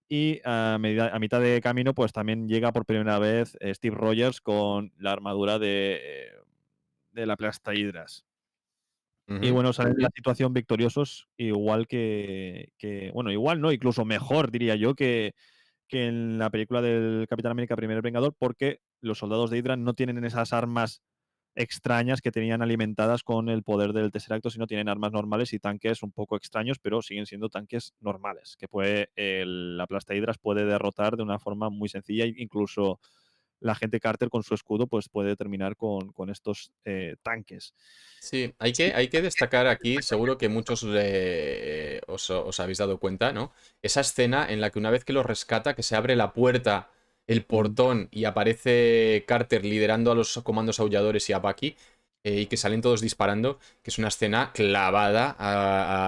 y a mitad de camino, pues también llega por primera vez Steve Rogers con la armadura de la Plasta Hydras. Y Ujú. bueno, salen de la situación victoriosos, igual bueno, igual no, incluso mejor, diría yo, que en la película del Capitán América Primer Vengador, porque los soldados de Hydra no tienen esas armas extrañas que tenían alimentadas con el poder del Tesseracto, sino tienen armas normales y tanques un poco extraños, pero siguen siendo tanques normales, que la Plasta Hydras puede derrotar de una forma muy sencilla, e incluso la gente Carter con su escudo pues puede terminar con estos tanques. Sí, hay que destacar aquí, seguro que muchos os habéis dado cuenta, ¿no? Esa escena en la que una vez que lo rescata, que se abre la puerta, el Mm. portón y aparece Carter liderando a los comandos aulladores y a Bucky, y que salen todos disparando, que es una escena clavada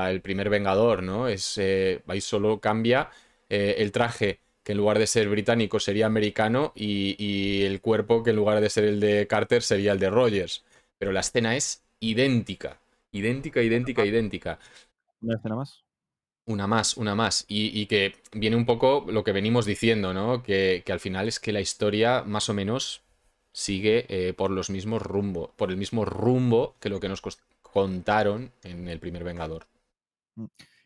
al primer Vengador, ¿no? Ahí solo cambia el traje, que en lugar de ser británico sería americano, y el cuerpo, que en lugar de ser el de Carter sería el de Rogers. Pero la escena es idéntica. Idéntica, idéntica, idéntica. ¿Una escena más? Una más, una más. Y que viene un poco lo que venimos diciendo, ¿no? Que al final es que la historia más o menos sigue por el mismo rumbo que lo que nos contaron en el primer Vengador. Mm.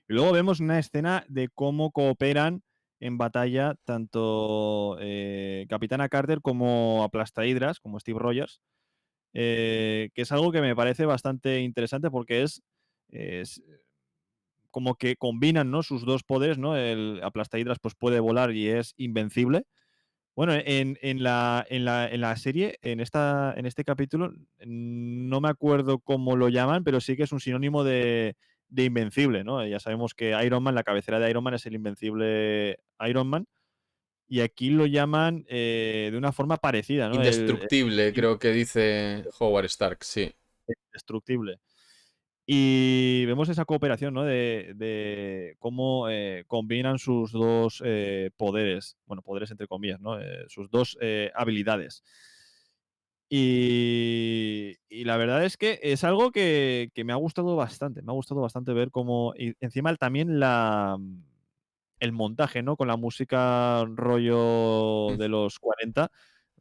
Y luego vemos una escena de cómo cooperan en batalla tanto Capitana Carter como Aplastahidras, como Steve Rogers, que es algo que me parece bastante interesante porque es como que combinan, ¿no?, sus dos poderes, ¿no? El Aplastahidras pues puede volar y es invencible. Bueno, en la serie, en este capítulo, no me acuerdo cómo lo llaman, pero sí que es un sinónimo de invencible, ¿no? Ya sabemos que Iron Man, la cabecera de Iron Man es el invencible Iron Man, y aquí lo llaman de una forma parecida, ¿no? Indestructible, creo que dice Howard Stark, sí. Indestructible. Y vemos esa cooperación, ¿no? De cómo combinan sus dos poderes, bueno, poderes entre comillas, ¿no? Sus dos habilidades. Y la verdad es que es algo que me ha gustado bastante. Me ha gustado bastante ver cómo. Y encima también el montaje, ¿no? Con la música rollo Mm. de los 40.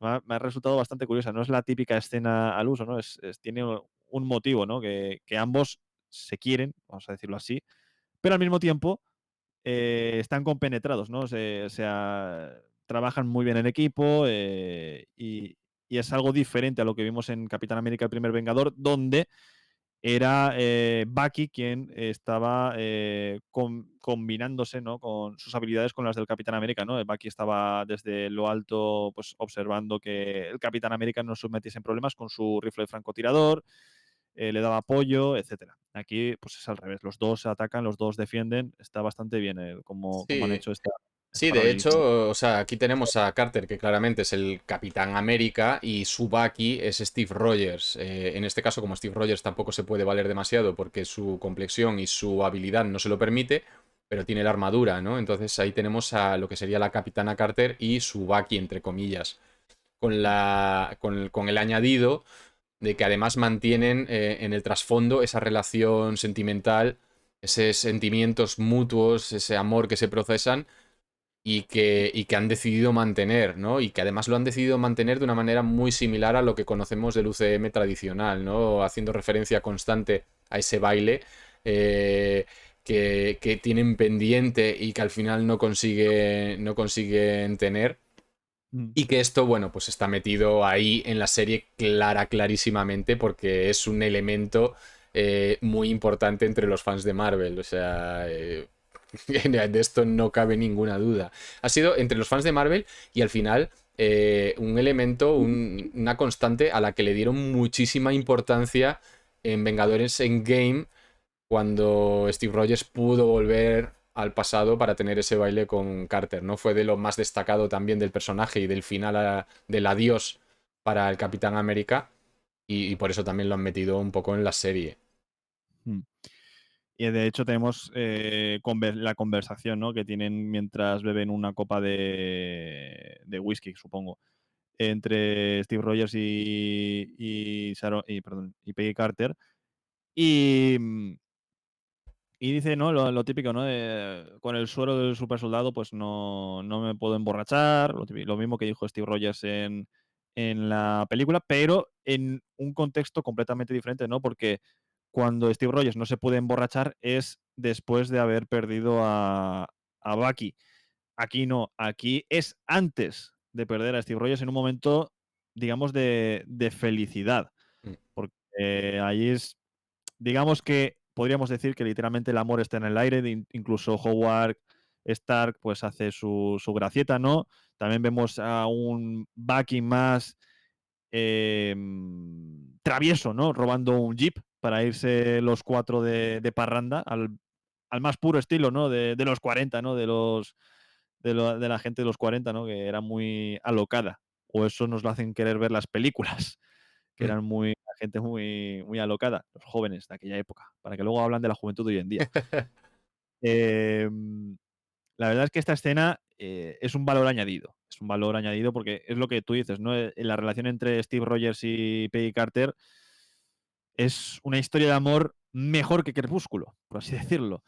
Me ha resultado bastante curiosa. No es la típica escena al uso, ¿no? Tiene un motivo, ¿no? Que ambos se quieren, vamos a decirlo así, pero al mismo tiempo están compenetrados, ¿no? O sea, trabajan muy bien en equipo y es algo diferente a lo que vimos en Capitán América, el primer Vengador, donde era Bucky quien estaba combinándose, ¿no?, con sus habilidades con las del Capitán América, ¿no? Bucky estaba desde lo alto, pues, observando que el Capitán América no se metiese en problemas con su rifle de francotirador, le daba apoyo, etcétera. Aquí, pues, es al revés. Los dos se atacan, los dos defienden. Está bastante bien cómo han Sí, hecho este sí, de paralelismo. hecho, o sea, aquí tenemos a Carter, que claramente es el Capitán América, y su Bucky es Steve Rogers. En este caso, como Steve Rogers tampoco se puede valer demasiado porque su complexión y su habilidad no se lo permite, pero tiene la armadura, ¿no? Entonces ahí tenemos a lo que sería la Capitana Carter y su Bucky, entre comillas, con el añadido de que además mantienen en el trasfondo esa relación sentimental, esos sentimientos mutuos, ese amor que se procesan y que han decidido mantener, ¿no? Y que además lo han decidido mantener de una manera muy similar a lo que conocemos del UCM tradicional, ¿no? Haciendo referencia constante a ese baile que tienen pendiente y que al final no consiguen tener. Mm. Y que esto, bueno, pues está metido ahí en la serie clarísimamente porque es un elemento muy importante entre los fans de Marvel. O sea, de esto no cabe ninguna duda. Ha sido entre los fans de Marvel y al final un elemento, una constante a la que le dieron muchísima importancia en Vengadores Endgame cuando Steve Rogers pudo volver al pasado para tener ese baile con Carter, ¿no? Fue de lo más destacado también del personaje y del final del adiós para el Capitán América y por eso también lo han metido un poco en la serie. Mm. Y de hecho tenemos la conversación, ¿no?, que tienen mientras beben una copa de whisky, supongo, entre Steve Rogers y Peggy Carter. Y, y dice, ¿no?, lo típico, ¿no?, con el suero del super soldado pues no me puedo emborrachar, lo mismo que dijo Steve Rogers en la película, pero en un contexto completamente diferente, ¿no? Porque cuando Steve Rogers no se puede emborrachar es después de haber perdido a Bucky. Aquí no, aquí es antes de perder a Steve Rogers en un momento, digamos, de felicidad. Mm. Porque ahí es, digamos que podríamos decir que literalmente el amor está en el aire, incluso Howard Stark pues hace su gracieta, ¿no? También vemos a un Bucky más travieso, ¿no? Robando un jeep para irse los cuatro de parranda al más puro estilo, ¿no? De los 40, ¿no? De la gente de los 40, ¿no? Que era muy alocada. O eso nos lo hacen querer ver las películas, que Mm. eran la gente muy alocada, los jóvenes de aquella época, para que luego hablan de la juventud de hoy en día. Em, la verdad es que esta escena es un valor añadido. Es un valor añadido porque es lo que tú dices, ¿no? La relación entre Steve Rogers y Peggy Carter es una historia de amor mejor que Crepúsculo, por así decirlo.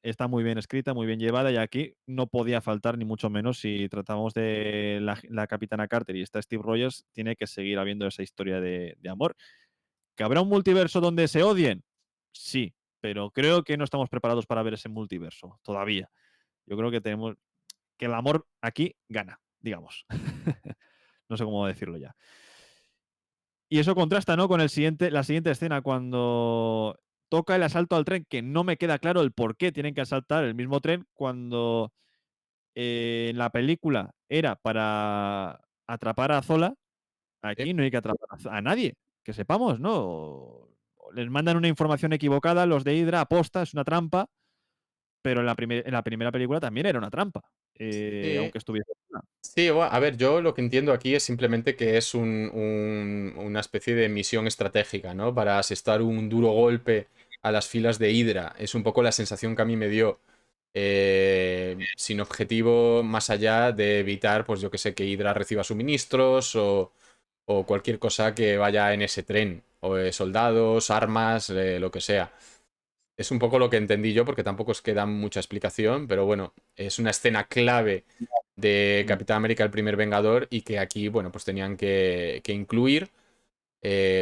Está muy bien escrita, muy bien llevada, y aquí no podía faltar, ni mucho menos, si tratamos de la Capitana Carter y está Steve Rogers, tiene que seguir habiendo esa historia de amor. ¿Que habrá un multiverso donde se odien? Sí, pero creo que no estamos preparados para ver ese multiverso todavía. Yo creo que tenemos que el amor aquí gana, digamos. No sé cómo decirlo ya. Y eso contrasta, ¿no?, con la siguiente escena, cuando toca el asalto al tren, que no me queda claro el por qué tienen que asaltar el mismo tren cuando en la película era para atrapar a Zola. ¿Eh? Aquí no hay que atrapar a nadie, que sepamos, ¿no? O les mandan una información equivocada, los de Hydra, aposta, es una trampa, pero en la primera película también era una trampa, Sí, aunque estuviese sola. sí, a ver, yo lo que entiendo aquí es simplemente que es una especie de misión estratégica, ¿no? Para asestar un duro golpe a las filas de Hydra. Es un poco la sensación que a mí me dio. Sin objetivo más allá de evitar, pues yo que sé, que Hydra reciba suministros o cualquier cosa que vaya en ese tren. O soldados, armas, lo que sea. Es un poco lo que entendí yo, porque tampoco es que dan mucha explicación, pero bueno, es una escena clave de Mm. Capitán América, el primer Vengador, y que aquí, bueno, pues tenían que incluir,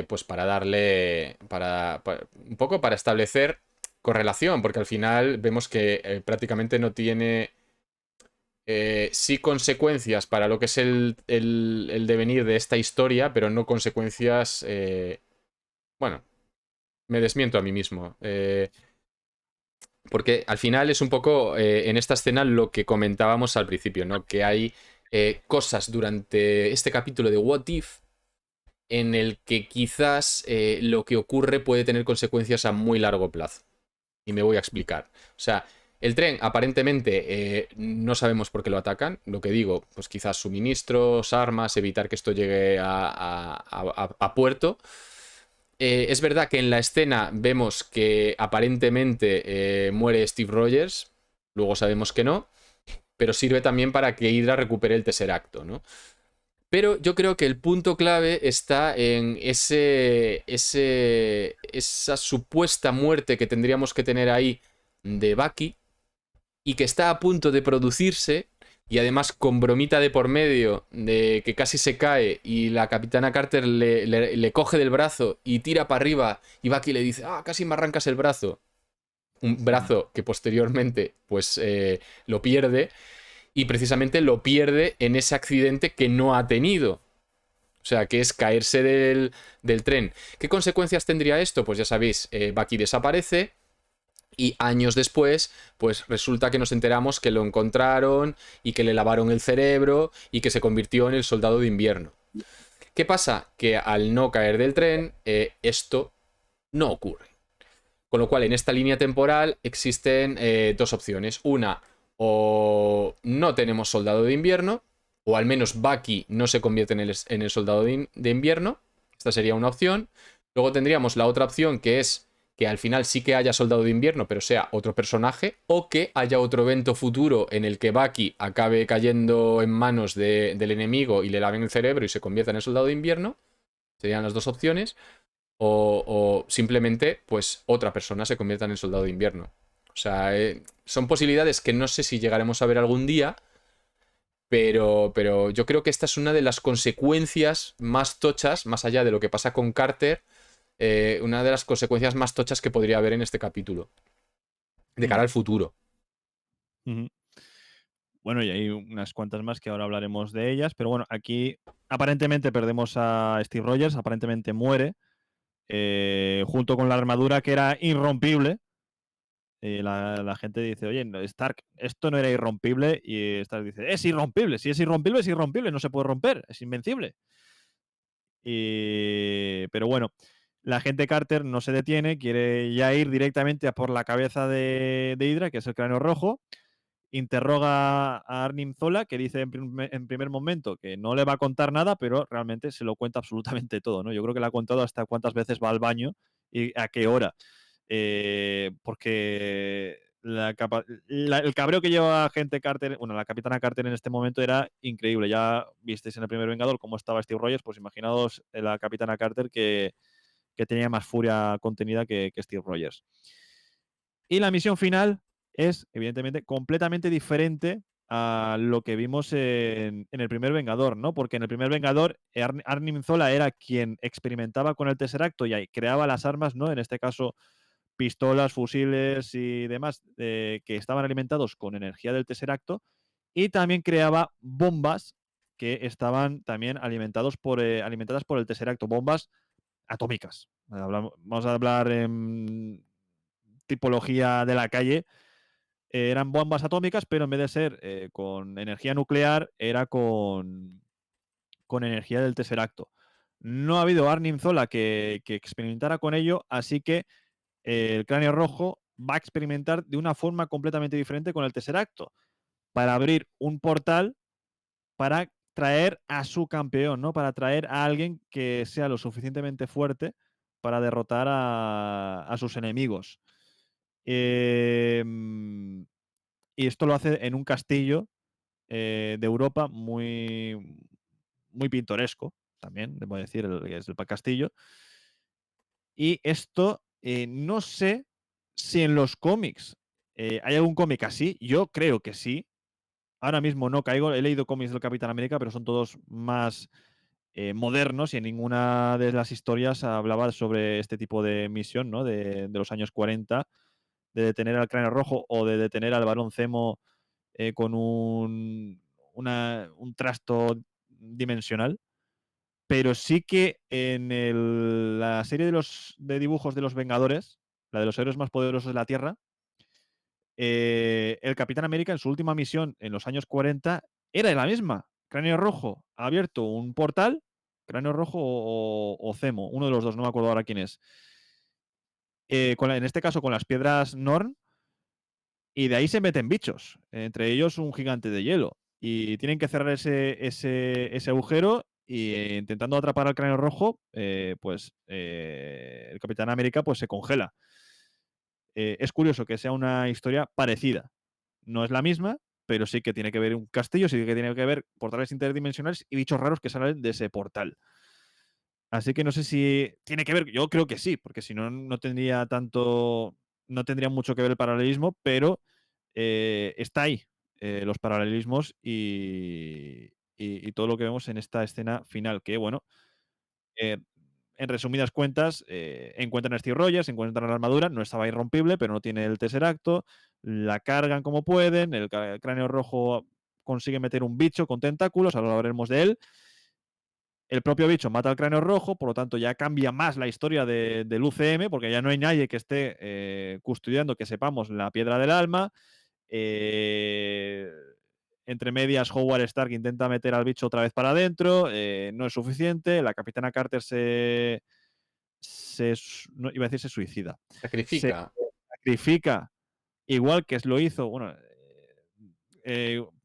pues para darle, un poco para establecer correlación, porque al final vemos que prácticamente no tiene, sí consecuencias para lo que es el devenir de esta historia, pero no consecuencias Bueno, me desmiento a mí mismo. Porque al final es un poco en esta escena lo que comentábamos al principio, ¿no? Que hay cosas durante este capítulo de What If en el que quizás lo que ocurre puede tener consecuencias a muy largo plazo. Y me voy a explicar. O sea, el tren aparentemente no sabemos por qué lo atacan. Lo que digo, pues quizás suministros, armas, evitar que esto llegue a puerto. Es verdad que en la escena vemos que aparentemente muere Steve Rogers. Luego sabemos que no. Pero sirve también para que Hydra recupere el Tesseracto, ¿no? Pero yo creo que el punto clave está en esa supuesta muerte que tendríamos que tener ahí de Bucky y que está a punto de producirse y además con bromita de por medio de que casi se cae y la Capitana Carter le coge del brazo y tira para arriba y Bucky le dice, casi me arrancas el brazo. Un brazo que posteriormente pues lo pierde y precisamente lo pierde en ese accidente que no ha tenido. O sea, que es caerse del tren. ¿Qué consecuencias tendría esto? Pues ya sabéis, Bucky desaparece y años después, pues resulta que nos enteramos que lo encontraron y que le lavaron el cerebro y que se convirtió en el soldado de invierno. ¿Qué pasa? Que al no caer del tren, esto no ocurre. Con lo cual, en esta línea temporal existen dos opciones. Una, o no tenemos soldado de invierno, o al menos Bucky no se convierte en el soldado de invierno. Esta sería una opción. Luego tendríamos la otra opción, que es que al final sí que haya soldado de invierno, pero sea otro personaje, o que haya otro evento futuro en el que Bucky acabe cayendo en manos del enemigo y le laven el cerebro y se convierta en el soldado de invierno. Serían las dos opciones. O simplemente, pues, otra persona se convierta en el soldado de invierno. O sea, son posibilidades que no sé si llegaremos a ver algún día, pero yo creo que esta es una de las consecuencias más tochas, más allá de lo que pasa con Carter, una de las consecuencias más tochas que podría haber en este capítulo, de cara al futuro. Ujú. Bueno, y hay unas cuantas más que ahora hablaremos de ellas, pero bueno, aquí aparentemente perdemos a Steve Rogers, aparentemente muere, junto con la armadura que era irrompible. La gente dice, oye, Stark, esto no era irrompible, y Stark dice, es irrompible, si es irrompible, no se puede romper, es invencible. Pero bueno, la agente Carter no se detiene, quiere ya ir directamente a por la cabeza de Hydra, que es el cráneo rojo. Interroga a Arnim Zola, que dice en primer momento que no le va a contar nada, pero realmente se lo cuenta absolutamente todo, ¿no? Yo creo que le ha contado hasta cuántas veces va al baño y a qué hora. Porque el cabreo que lleva agente Carter, bueno, la capitana Carter en este momento era increíble. Ya visteis en el primer Vengador cómo estaba Steve Rogers, pues imaginaos la capitana Carter que tenía más furia contenida que Steve Rogers. Y la misión final es, evidentemente, completamente diferente a lo que vimos en el primer Vengador, ¿no? Porque en el primer Vengador, Arnim Zola era quien experimentaba con el Tesseracto y creaba las armas, ¿no? En este caso, pistolas, fusiles y demás, que estaban alimentados con energía del Tesseracto, y también creaba bombas que estaban también alimentadas por el Tesseracto, bombas atómicas. Vamos a hablar en tipología de la calle. Eran bombas atómicas, pero en vez de ser con energía nuclear, era con energía del Tesseracto. No ha habido Arnim Zola que experimentara con ello, así que el cráneo rojo va a experimentar de una forma completamente diferente con el Tesseracto, para abrir un portal para traer a su campeón, ¿no? Para traer a alguien que sea lo suficientemente fuerte para derrotar a sus enemigos. Em, y esto lo hace en un castillo de Europa muy pintoresco, también, debo decir, que es el castillo. Y esto, no sé si en los cómics hay algún cómic así. Yo creo que sí. Ahora mismo no caigo. He leído cómics del Capitán América, pero son todos más modernos, y en ninguna de las historias hablaba sobre este tipo de misión, ¿no? De los años 40, de detener al Cráneo Rojo o de detener al Barón Zemo con un trasto dimensional. Pero sí que en la serie de dibujos de los Vengadores, la de los héroes más poderosos de la Tierra, el Capitán América en su última misión en los años 40 era la misma. Cráneo Rojo ha abierto un portal, Cráneo Rojo o Zemo, uno de los dos, no me acuerdo ahora quién es. En este caso con las piedras Norn, y de ahí se meten bichos, entre ellos un gigante de hielo. Y tienen que cerrar ese agujero y intentando atrapar al Cráneo Rojo, el Capitán América pues se congela. Es curioso que sea una historia parecida. No es la misma, pero sí que tiene que ver un castillo, sí que tiene que ver portales interdimensionales y bichos raros que salen de ese portal. Así que no sé si tiene que ver, yo creo que sí, porque si no, no tendría mucho que ver el paralelismo, pero está ahí los paralelismos y todo lo que vemos en esta escena final, que bueno, eh, en resumidas cuentas, encuentran a Steve Rogers, encuentran la armadura, no estaba irrompible, pero no tiene el Tesseracto, la cargan como pueden, el Cráneo Rojo consigue meter un bicho con tentáculos, ahora hablaremos de él. El propio bicho mata al Cráneo Rojo, por lo tanto ya cambia más la historia del UCM, porque ya no hay nadie que esté custodiando, que sepamos, la Piedra del Alma. Entre medias, Howard Stark intenta meter al bicho otra vez para adentro, no es suficiente, la Capitana Carter no, iba a decir se suicida, se Sacrifica. sacrifica, igual que lo hizo, bueno,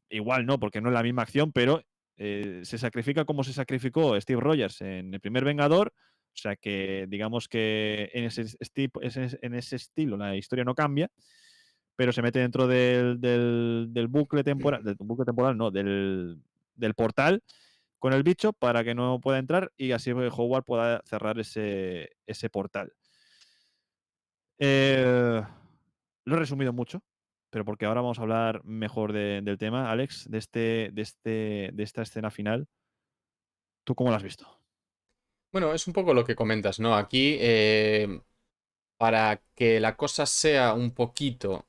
igual no, porque no es la misma acción, pero se sacrifica como se sacrificó Steve Rogers en el primer Vengador, o sea que digamos que en ese estilo la historia no cambia, pero se mete dentro del bucle temporal, no, del portal con el bicho para que no pueda entrar y así Howard pueda cerrar ese portal. Lo he resumido mucho, pero porque ahora vamos a hablar mejor del tema, Alex, de esta escena final. ¿Tú cómo lo has visto? Bueno, es un poco lo que comentas, ¿no? Aquí, para que la cosa sea un poquito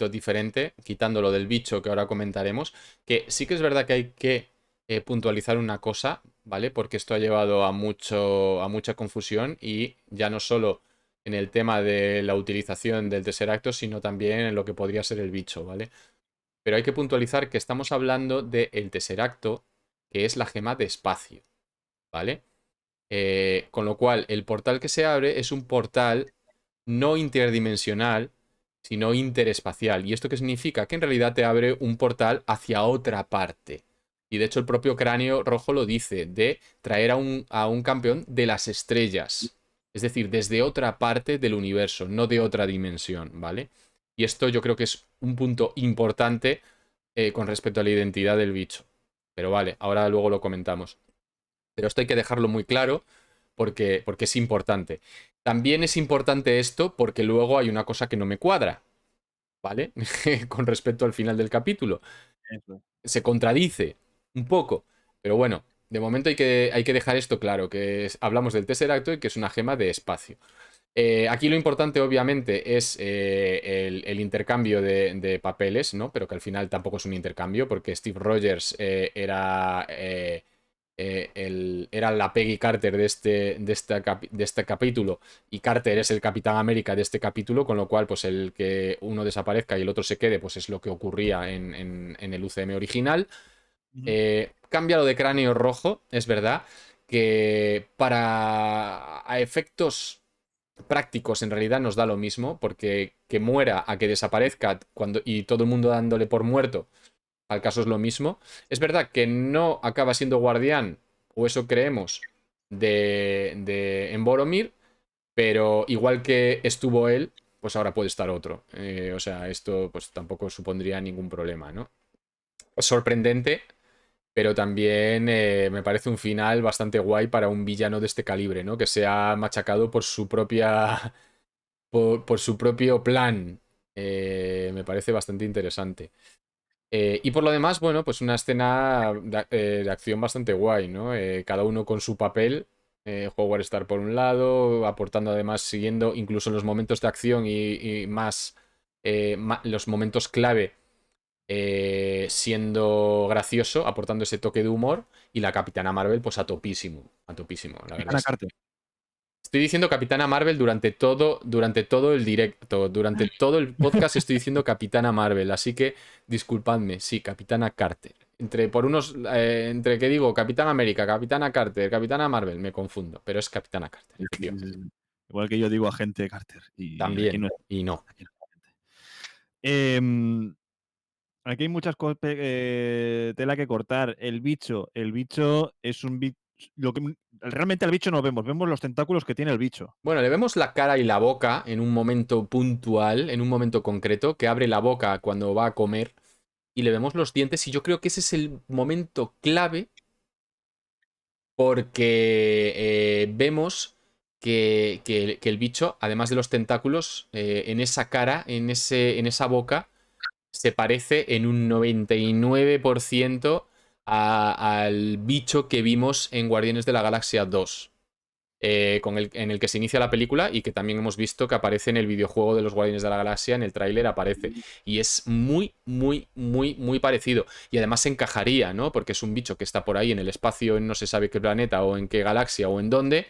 diferente, quitando lo del bicho que ahora comentaremos, que sí que es verdad que hay que puntualizar una cosa, ¿vale? Porque esto ha llevado a mucha confusión y ya no solo en el tema de la utilización del Tesseracto, sino también en lo que podría ser el bicho, ¿vale? Pero hay que puntualizar que estamos hablando del Tesseracto, que es la gema de espacio, ¿vale? Con lo cual, el portal que se abre es un portal no interdimensional, sino interespacial. ¿Y esto qué significa? Que en realidad te abre un portal hacia otra parte. Y de hecho el propio Cráneo Rojo lo dice, de traer a un campeón de las estrellas. Es decir, desde otra parte del universo, no de otra dimensión, ¿vale? Y esto yo creo que es un punto importante con respecto a la identidad del bicho. Pero vale, ahora luego lo comentamos. Pero esto hay que dejarlo muy claro porque es importante. También es importante esto porque luego hay una cosa que no me cuadra, ¿vale? Con respecto al final del capítulo. Eso. Se contradice un poco, pero bueno, de momento hay que dejar esto claro, que hablamos del Tesseracto y que es una gema de espacio. Aquí lo importante, obviamente, es el intercambio de papeles, ¿no? Pero que al final tampoco es un intercambio, porque Steve Rogers era la Peggy Carter de este capítulo y Carter es el Capitán América de este capítulo, con lo cual pues el que uno desaparezca y el otro se quede pues es lo que ocurría en el UCM original. Ujú. Cambia lo de Cráneo Rojo, es verdad que a efectos prácticos en realidad nos da lo mismo, porque que muera a que desaparezca y todo el mundo dándole por muerto al caso es lo mismo. Es verdad que no acaba siendo guardián, o eso creemos, en Boromir, pero igual que estuvo él, pues ahora puede estar otro. O sea, esto pues tampoco supondría ningún problema, ¿no? Es sorprendente, pero también me parece un final bastante guay para un villano de este calibre, ¿no? Que se ha machacado por su propia. Por su propio plan. Me parece bastante interesante. Y por lo demás, bueno, pues una escena de acción bastante guay, ¿no? Cada uno con su papel. Howard Stark por un lado, aportando además, siguiendo incluso los momentos de acción y más los momentos clave. siendo gracioso, aportando ese toque de humor, y la Capitana Marvel, pues a topísimo, la verdad. Capitana Carter. Estoy diciendo Capitana Marvel durante todo el directo, durante todo el podcast estoy diciendo Capitana Marvel, así que disculpadme, sí, Capitana Carter. Entre que digo Capitán América, Capitana Carter, Capitana Marvel, me confundo, pero es Capitana Carter, Sí, sí, efectivamente. sí, sí. Igual que yo digo agente Carter. Y aquí También, no es. y no. Aquí no es agente. Em, Aquí hay muchas tela que cortar. El bicho es un bicho. Realmente al bicho no vemos los tentáculos que tiene el bicho. Bueno, le vemos la cara y la boca en un momento puntual, en un momento concreto, que abre la boca cuando va a comer y le vemos los dientes y yo creo que ese es el momento clave porque vemos que el bicho, además de los tentáculos, en esa cara, en esa boca, se parece en un 99% al bicho que vimos en Guardianes de la Galaxia 2. En el que se inicia la película y que también hemos visto que aparece en el videojuego de los Guardianes de la Galaxia, en el tráiler aparece. Y es muy, muy, muy, muy parecido. Y además encajaría, ¿no? Porque es un bicho que está por ahí en el espacio, en no se sabe qué planeta o en qué galaxia o en dónde,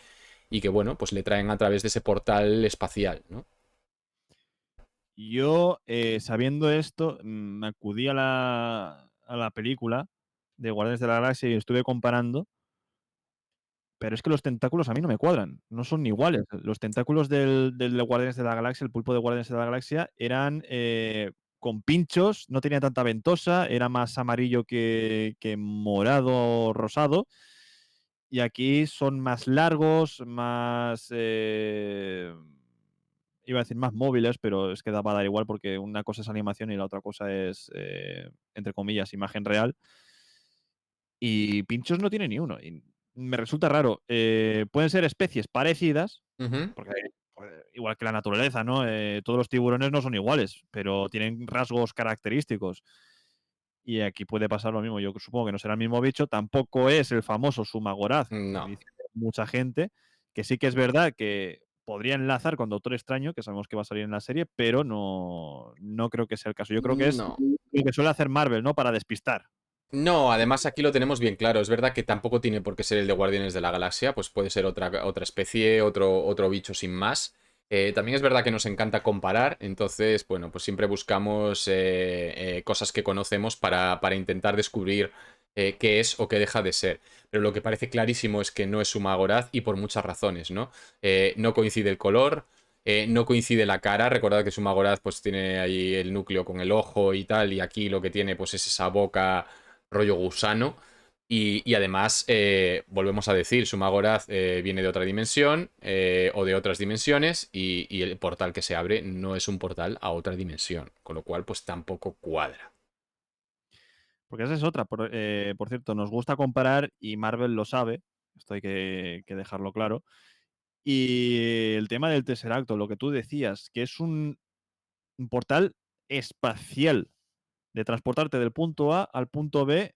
y que, bueno, pues le traen a través de ese portal espacial, ¿no? Yo, sabiendo esto, me acudí a la película de Guardianes de la Galaxia y estuve comparando. Pero es que los tentáculos a mí no me cuadran, no son iguales. Los tentáculos del Guardianes de la Galaxia, el pulpo de Guardianes de la Galaxia, eran con pinchos, no tenía tanta ventosa, era más amarillo que morado rosado. Y aquí son más largos, más. Iba a decir más móviles, pero es que va a dar igual porque una cosa es animación y la otra cosa es, entre comillas, imagen real. Y pinchos no tiene ni uno. Y me resulta raro. Pueden ser especies parecidas, Ujú. porque igual que la naturaleza, ¿no? Todos los tiburones no son iguales, pero tienen rasgos característicos. Y aquí puede pasar lo mismo. Yo supongo que no será el mismo bicho. Tampoco es el famoso Sumagoraz, que No. dice mucha gente, que sí que es verdad que podría enlazar con Doctor Extraño, que sabemos que va a salir en la serie, pero no creo que sea el caso. Yo creo que es No. lo que suele hacer Marvel, ¿no? Para despistar. No, además aquí lo tenemos bien claro. Es verdad que tampoco tiene por qué ser el de Guardianes de la Galaxia, pues puede ser otra especie, otro bicho sin más. También es verdad que nos encanta comparar, entonces, bueno, pues siempre buscamos cosas que conocemos para intentar descubrir qué es o qué deja de ser. Pero lo que parece clarísimo es que no es Sumagoraz y por muchas razones, ¿no? No coincide el color, no coincide la cara. Recordad que Sumagoraz pues tiene ahí el núcleo con el ojo y tal, y aquí lo que tiene pues es esa boca rollo gusano. Y además, volvemos a decir, Sumagoraz viene de otra dimensión o de otras dimensiones y el portal que se abre no es un portal a otra dimensión, con lo cual pues tampoco cuadra. Porque esa es otra. Por cierto, nos gusta comparar y Marvel lo sabe. Esto hay que dejarlo claro. Y el tema del Tesseracto, lo que tú decías, que es un portal espacial de transportarte del punto A al punto B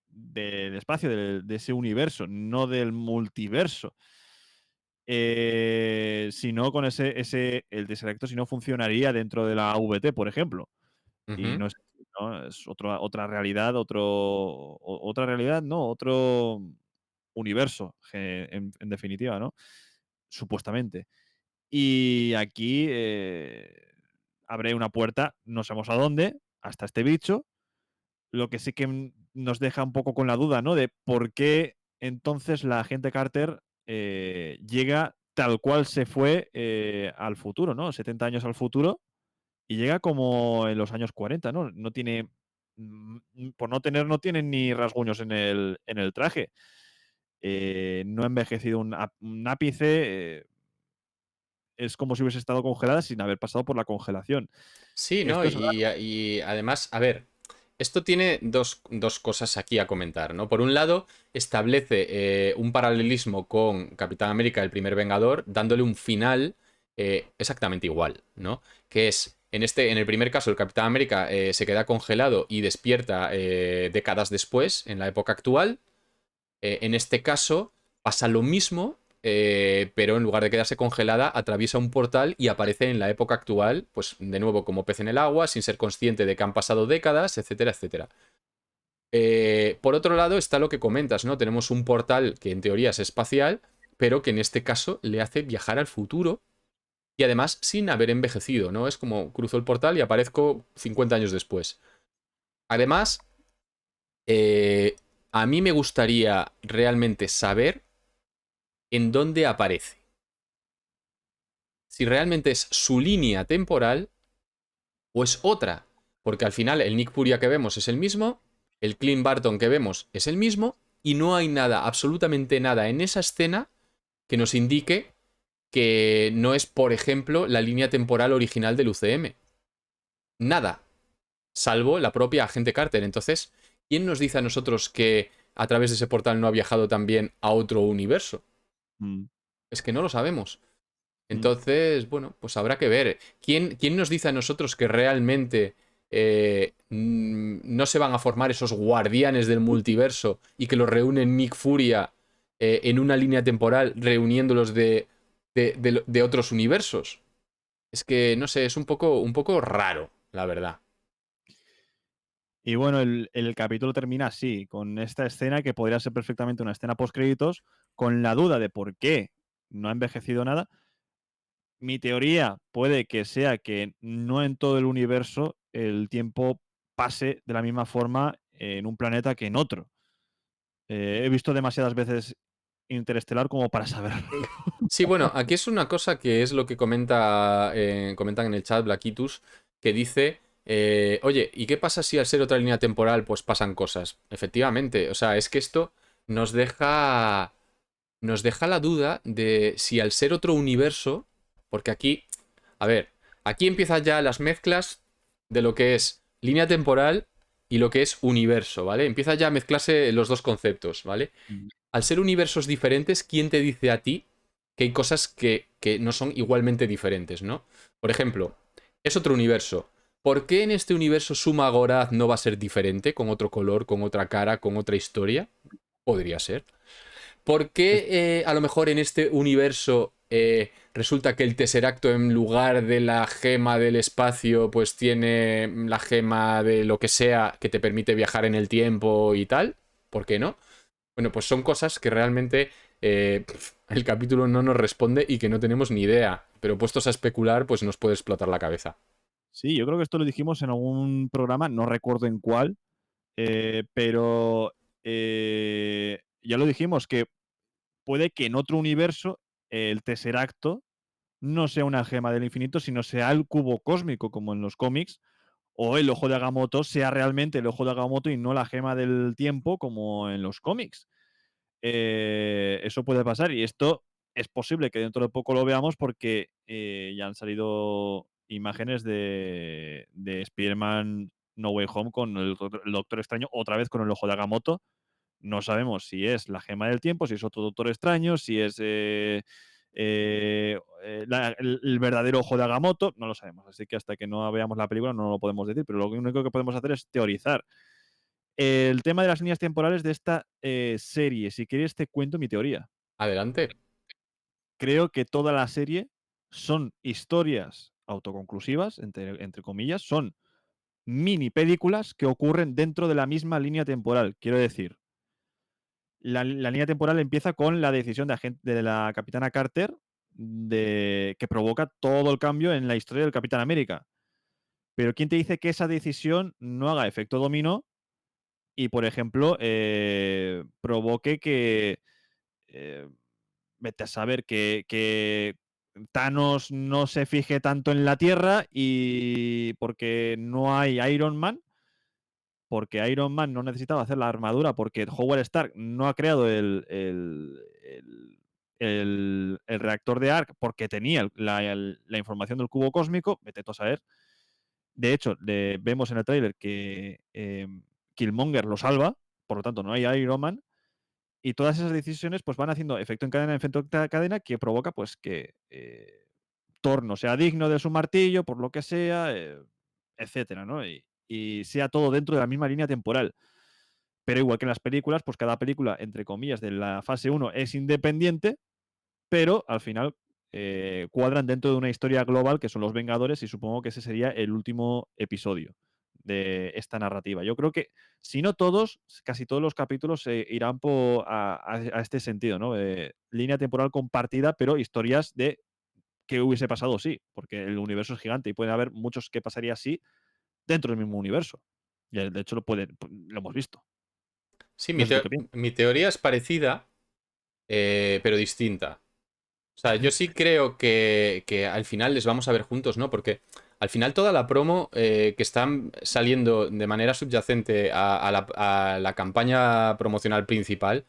del espacio, de ese universo, no del multiverso. Si no, con el Tesseracto, si no funcionaría dentro de la VT, por ejemplo. Y Ujú. no es, ¿no? Es otra realidad, otra realidad, no, otro universo, en definitiva, ¿no? Supuestamente. Y aquí abre una puerta, no sabemos a dónde, hasta este bicho. Lo que sí que nos deja un poco con la duda, ¿no? De por qué entonces la agente Carter llega tal cual se fue al futuro, ¿no? 70 años al futuro y llega como en los años 40, ¿no? No tiene, por no tener, no tiene ni rasguños en el traje. No ha envejecido un ápice. Es como si hubiese estado congelada sin haber pasado por la congelación. Sí, ¿no? Esto es Y además, a ver, esto tiene dos cosas aquí a comentar, ¿no? Por un lado, establece un paralelismo con Capitán América, el primer Vengador, dándole un final exactamente igual, ¿no? Que es, en el primer caso, el Capitán América se queda congelado y despierta décadas después, en la época actual. En este caso, pasa lo mismo, pero en lugar de quedarse congelada, atraviesa un portal y aparece en la época actual, pues de nuevo como pez en el agua, sin ser consciente de que han pasado décadas, etcétera, etcétera. Por otro lado está lo que comentas, ¿no? Tenemos un portal que en teoría es espacial, pero que en este caso le hace viajar al futuro y además sin haber envejecido, ¿no? Es como cruzo el portal y aparezco 50 años después. Además, eh, a mí me gustaría realmente saber en dónde aparece. Si realmente es su línea temporal o es otra. Porque al final el Nick Furia que vemos es el mismo, el Clint Barton que vemos es el mismo, y no hay nada, absolutamente nada en esa escena que nos indique que no es, por ejemplo, la línea temporal original del UCM. Nada. Salvo la propia agente Carter. Entonces, ¿quién nos dice a nosotros que a través de ese portal no ha viajado también a otro universo? Mm, Es que no lo sabemos. mm. Entonces, bueno, pues habrá que ver. ¿Quién nos dice a nosotros que realmente no se van a formar esos guardianes del multiverso y que los reúnen Nick Furia en una línea temporal reuniéndolos de otros universos? Es que, no sé, es un poco raro, la verdad. Y bueno, el capítulo termina así, con esta escena que podría ser perfectamente una escena post-créditos, con la duda de por qué no ha envejecido nada. Mi teoría puede que sea que no en todo el universo el tiempo pase de la misma forma en un planeta que en otro. He visto demasiadas veces Interestelar como para saberlo. Sí, bueno, aquí es una cosa que es lo que comentan en el chat Blackitus, que dice, oye, ¿y qué pasa si al ser otra línea temporal pues pasan cosas? Efectivamente, o sea, es que esto nos deja la duda de si al ser otro universo, porque aquí, a ver, aquí empiezan ya las mezclas de lo que es línea temporal y lo que es universo, ¿vale? Empieza ya a mezclarse los dos conceptos, ¿vale? Al ser universos diferentes, ¿quién te dice a ti que hay cosas que no son igualmente diferentes, ¿no? Por ejemplo, es otro universo. ¿Por qué en este universo Suma Gorath no va a ser diferente, con otro color, con otra cara, con otra historia? Podría ser. ¿Por Es- qué a lo mejor en este universo resulta que el Tesseracto en lugar de la gema del espacio pues tiene la gema de lo que sea que te permite viajar en el tiempo y tal? ¿Por qué no? Bueno, pues son cosas que realmente el capítulo no nos responde y que no tenemos ni idea. Pero puestos a especular, pues nos puede explotar la cabeza. Sí, yo creo que esto lo dijimos en algún programa, no recuerdo en cuál, pero ya lo dijimos que puede que en otro universo el Tesseracto no sea una gema del infinito, sino sea el cubo cósmico, como en los cómics, o el ojo de Agamotto sea realmente el ojo de Agamotto y no la gema del tiempo, como en los cómics. Eso puede pasar y esto es posible que dentro de poco lo veamos porque ya han salido imágenes de Spider-Man No Way Home con el Doctor Extraño, otra vez con el ojo de Agamotto. No sabemos si es la gema del tiempo, si es otro Doctor Extraño, si es el verdadero ojo de Agamotto, no lo sabemos. Así que hasta que no veamos la película no lo podemos decir, pero lo único que podemos hacer es teorizar. El tema de las líneas temporales de esta serie, si quieres te cuento mi teoría. Adelante. Creo que toda la serie son historias autoconclusivas, entre comillas, son mini películas que ocurren dentro de la misma línea temporal. Quiero decir, la línea temporal empieza con la decisión de la Capitana Carter que provoca todo el cambio en la historia del Capitán América. Pero ¿quién te dice que esa decisión no haga efecto dominó y, por ejemplo, provoque que, eh, vete a saber, que Thanos no se fije tanto en la Tierra y porque no hay Iron Man, porque Iron Man no necesitaba hacer la armadura, porque Howard Stark no ha creado el reactor de Ark porque tenía la información del cubo cósmico, vete tú a saber. De hecho, vemos en el tráiler que Killmonger lo salva, por lo tanto no hay Iron Man, y todas esas decisiones pues van haciendo efecto en cadena que provoca pues que Thor no sea digno de su martillo, por lo que sea, etcétera, ¿no? Y sea todo dentro de la misma línea temporal. Pero igual que en las películas, pues cada película, entre comillas, de la fase 1 es independiente pero al final cuadran dentro de una historia global que son los Vengadores y supongo que ese sería el último episodio de esta narrativa. Yo creo que, si no todos, casi todos los capítulos irán a este sentido, ¿no? Línea temporal compartida, pero historias de qué hubiese pasado sí, porque el universo es gigante y puede haber muchos que pasaría así dentro del mismo universo. Y de hecho lo hemos visto. Sí, No sé tú qué piensas. mi teoría es parecida, pero distinta. O sea, yo sí creo que al final les vamos a ver juntos, ¿no? Porque al final toda la promo que están saliendo de manera subyacente a la campaña promocional principal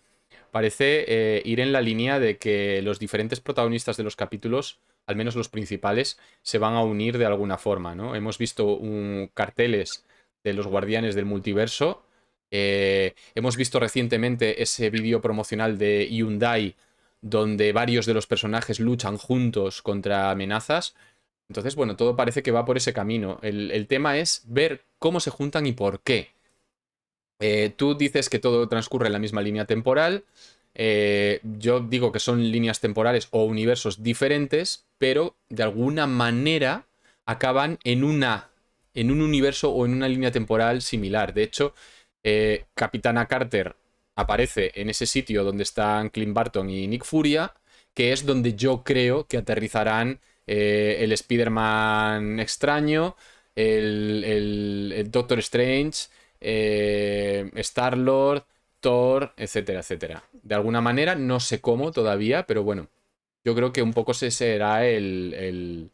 parece ir en la línea de que los diferentes protagonistas de los capítulos, al menos los principales, se van a unir de alguna forma, ¿no? Hemos visto carteles de los Guardianes del Multiverso. Hemos visto recientemente ese vídeo promocional de Hyundai donde varios de los personajes luchan juntos contra amenazas. Entonces, bueno, todo parece que va por ese camino. El tema es ver cómo se juntan y por qué. Tú dices que todo transcurre en la misma línea temporal. Yo digo que son líneas temporales o universos diferentes, pero de alguna manera acaban en un universo o en una línea temporal similar. De hecho, Capitana Carter aparece en ese sitio donde están Clint Barton y Nick Furia, que es donde yo creo que aterrizarán el Spider-Man extraño, el Doctor Strange, Star-Lord, Thor, etcétera, etcétera. De alguna manera, no sé cómo todavía, pero bueno, yo creo que un poco ese será el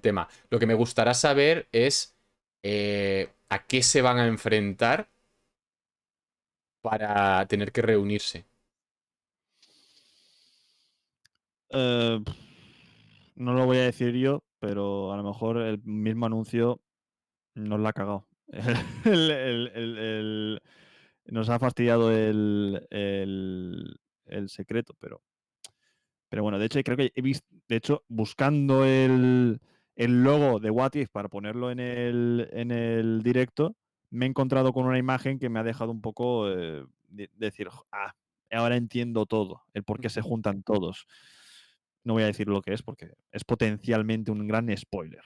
tema. Lo que me gustará saber es a qué se van a enfrentar para tener que reunirse. Eh, no lo voy a decir yo, pero a lo mejor el mismo anuncio nos la ha cagado. Nos ha fastidiado el secreto, pero bueno, de hecho, creo que he visto, de hecho, buscando el logo de What If para ponerlo en el directo, me he encontrado con una imagen que me ha dejado un poco decir, ahora entiendo todo, el por qué se juntan todos. No voy a decir lo que es porque es potencialmente un gran spoiler.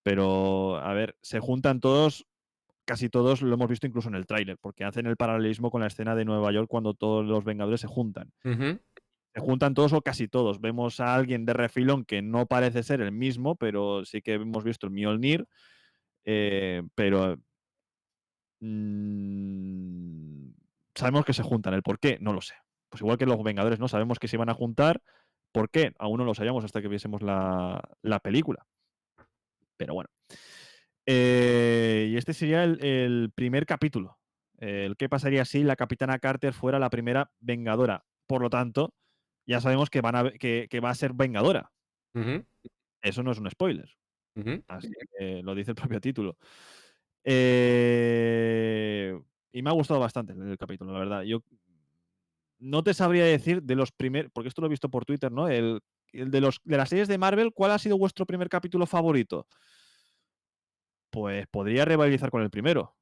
Pero, a ver, se juntan todos, casi todos lo hemos visto incluso en el tráiler, porque hacen el paralelismo con la escena de Nueva York cuando todos los Vengadores se juntan. Ujú. Se juntan todos o casi todos. Vemos a alguien de refilón que no parece ser el mismo, pero sí que hemos visto el Mjolnir. Pero sabemos que se juntan. ¿El por qué? No lo sé. Pues igual que los Vengadores, ¿no? Sabemos que se iban a juntar. ¿Por qué? Aún no lo sabíamos hasta que viésemos la película. Pero bueno. Y este sería el primer capítulo. El qué pasaría si la Capitana Carter fuera la primera Vengadora. Por lo tanto, ya sabemos que va a ser Vengadora. Ujú. Eso no es un spoiler. Ujú. Así que lo dice el propio título. Y me ha gustado bastante el capítulo, la verdad. Yo no te sabría decir de los primeros, porque esto lo he visto por Twitter, ¿no? El de las series de Marvel, ¿cuál ha sido vuestro primer capítulo favorito? Pues podría rivalizar con el primero.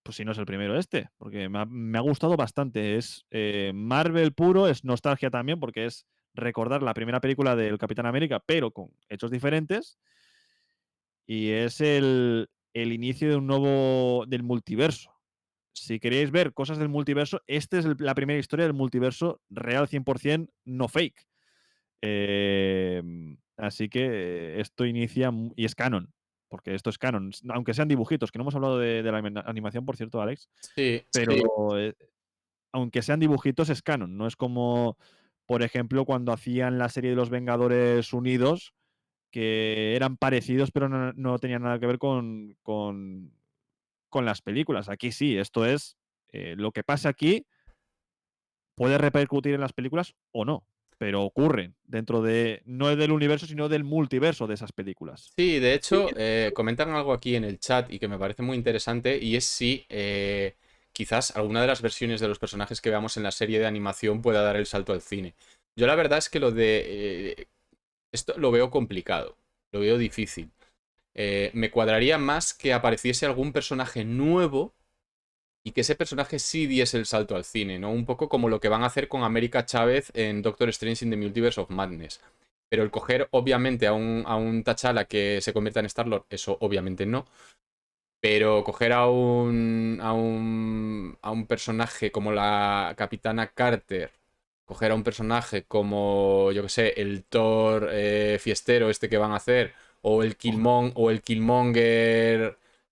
Pues si no es el primero porque me ha gustado bastante. Es Marvel puro, es nostalgia también, porque es recordar la primera película del Capitán América, pero con hechos diferentes. Y es el inicio de un nuevo del multiverso. Si queréis ver cosas del multiverso, esta es la primera historia del multiverso real 100%, no fake. Así que esto inicia y es canon, porque esto es canon, aunque sean dibujitos, que no hemos hablado de la animación, por cierto, Alex, Sí. pero aunque sean dibujitos es canon, no es como, por ejemplo, cuando hacían la serie de los Vengadores Unidos, que eran parecidos, pero no tenían nada que ver con las películas. Aquí sí, esto es lo que pasa aquí puede repercutir en las películas o no, pero ocurren dentro de, no del universo, sino del multiverso de esas películas. Sí, de hecho, comentan algo aquí en el chat y que me parece muy interesante, y es si quizás alguna de las versiones de los personajes que veamos en la serie de animación pueda dar el salto al cine. Yo la verdad es que lo de esto lo veo complicado, lo veo difícil. Me cuadraría más que apareciese algún personaje nuevo y que ese personaje sí diese el salto al cine, ¿no? Un poco como lo que van a hacer con América Chávez en Doctor Strange in the Multiverse of Madness. Pero el coger, obviamente, a un T'Challa que se convierta en Star-Lord, eso obviamente no. Pero coger a un personaje como la Capitana Carter, coger a un personaje como, yo que sé, el Thor fiestero este que van a hacer, o el Killmonger,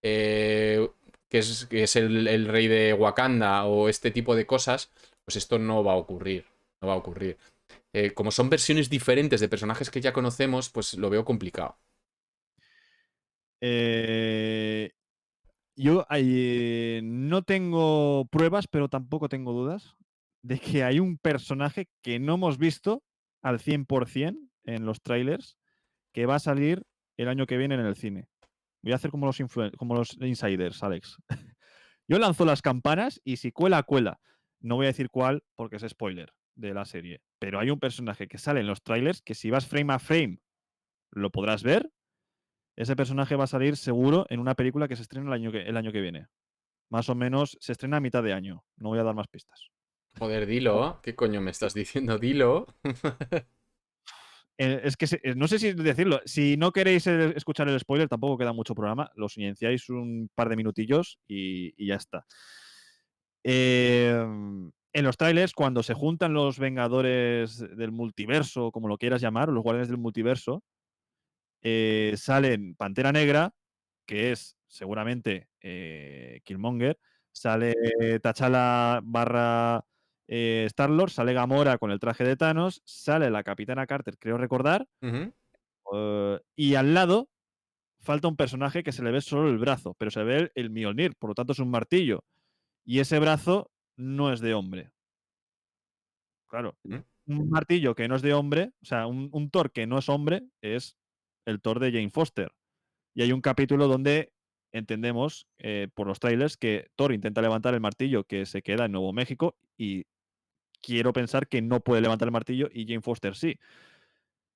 que es el rey de Wakanda, o este tipo de cosas, pues esto no va a ocurrir. No va a ocurrir. Como son versiones diferentes de personajes que ya conocemos, pues lo veo complicado. Eh, yo no tengo pruebas, pero tampoco tengo dudas de que hay un personaje que no hemos visto al 100% en los trailers que va a salir el año que viene en el cine. Voy a hacer como como los insiders, Alex. Yo lanzo las campanas y si cuela, cuela. No voy a decir cuál porque es spoiler de la serie. Pero hay un personaje que sale en los trailers que si vas frame a frame lo podrás ver. Ese personaje va a salir seguro en una película que se estrena el año que viene. Más o menos se estrena a mitad de año. No voy a dar más pistas. Joder, dilo. ¿Qué coño me estás diciendo? Dilo. Es que no sé si decirlo. Si no queréis escuchar el spoiler, tampoco queda mucho programa. Lo silenciáis un par de minutillos y ya está. En los trailers, cuando se juntan los Vengadores del multiverso, como lo quieras llamar, o los Guardianes del multiverso, salen Pantera Negra, que es seguramente Killmonger, sale T'Challa barra Star-Lord, sale Gamora con el traje de Thanos, sale la Capitana Carter, creo recordar, Ujú. y al lado falta un personaje que se le ve solo el brazo, pero se ve el Mjolnir, por lo tanto es un martillo. Y ese brazo no es de hombre. Claro, Ujú. un martillo que no es de hombre, o sea, un Thor que no es hombre, es el Thor de Jane Foster. Y hay un capítulo donde entendemos por los trailers que Thor intenta levantar el martillo que se queda en Nuevo México y quiero pensar que no puede levantar el martillo y Jane Foster sí.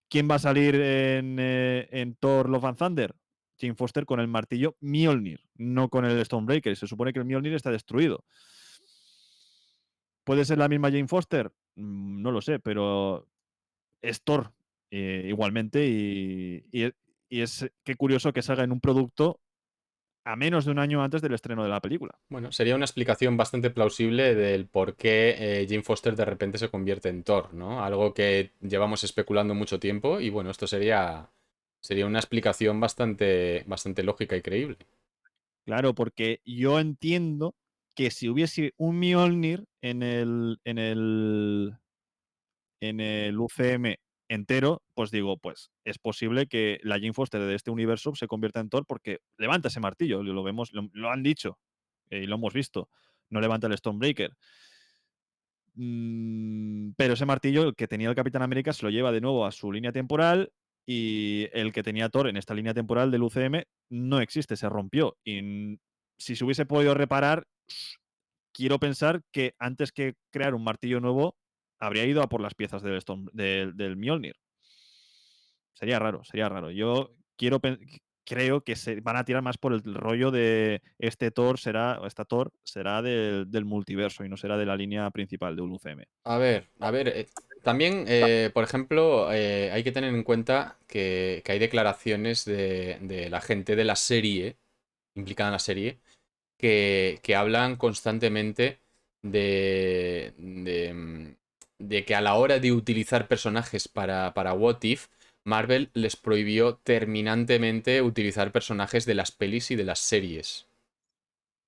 ¿Quién va a salir en Thor Love and Thunder? Jane Foster con el martillo Mjolnir, no con el Stonebreaker. Se supone que el Mjolnir está destruido. ¿Puede ser la misma Jane Foster? No lo sé, pero es Thor igualmente y es qué curioso que salga en un producto a menos de un año antes del estreno de la película. Bueno, sería una explicación bastante plausible del por qué Jane Foster de repente se convierte en Thor, ¿no? Algo que llevamos especulando mucho tiempo y bueno, esto sería una explicación bastante lógica y creíble. Claro, porque yo entiendo que si hubiese un Mjolnir en el UCM entero, pues digo, pues es posible que la Jane Foster de este universo se convierta en Thor porque levanta ese martillo, lo vemos, lo han dicho y lo hemos visto. No levanta el Stonebreaker. Pero ese martillo, el que tenía el Capitán América, se lo lleva de nuevo a su línea temporal y el que tenía Thor en esta línea temporal del UCM no existe, se rompió. Y si se hubiese podido reparar, quiero pensar que antes que crear un martillo nuevo, habría ido a por las piezas del Mjolnir. Sería raro, sería raro. Yo creo que se van a tirar más por el rollo de esta Thor será del multiverso y no será de la línea principal de UCM. A ver, también, por ejemplo, hay que tener en cuenta que hay declaraciones de la gente de la serie, implicada en la serie, que hablan constantemente de que a la hora de utilizar personajes para What If, Marvel les prohibió terminantemente utilizar personajes de las pelis y de las series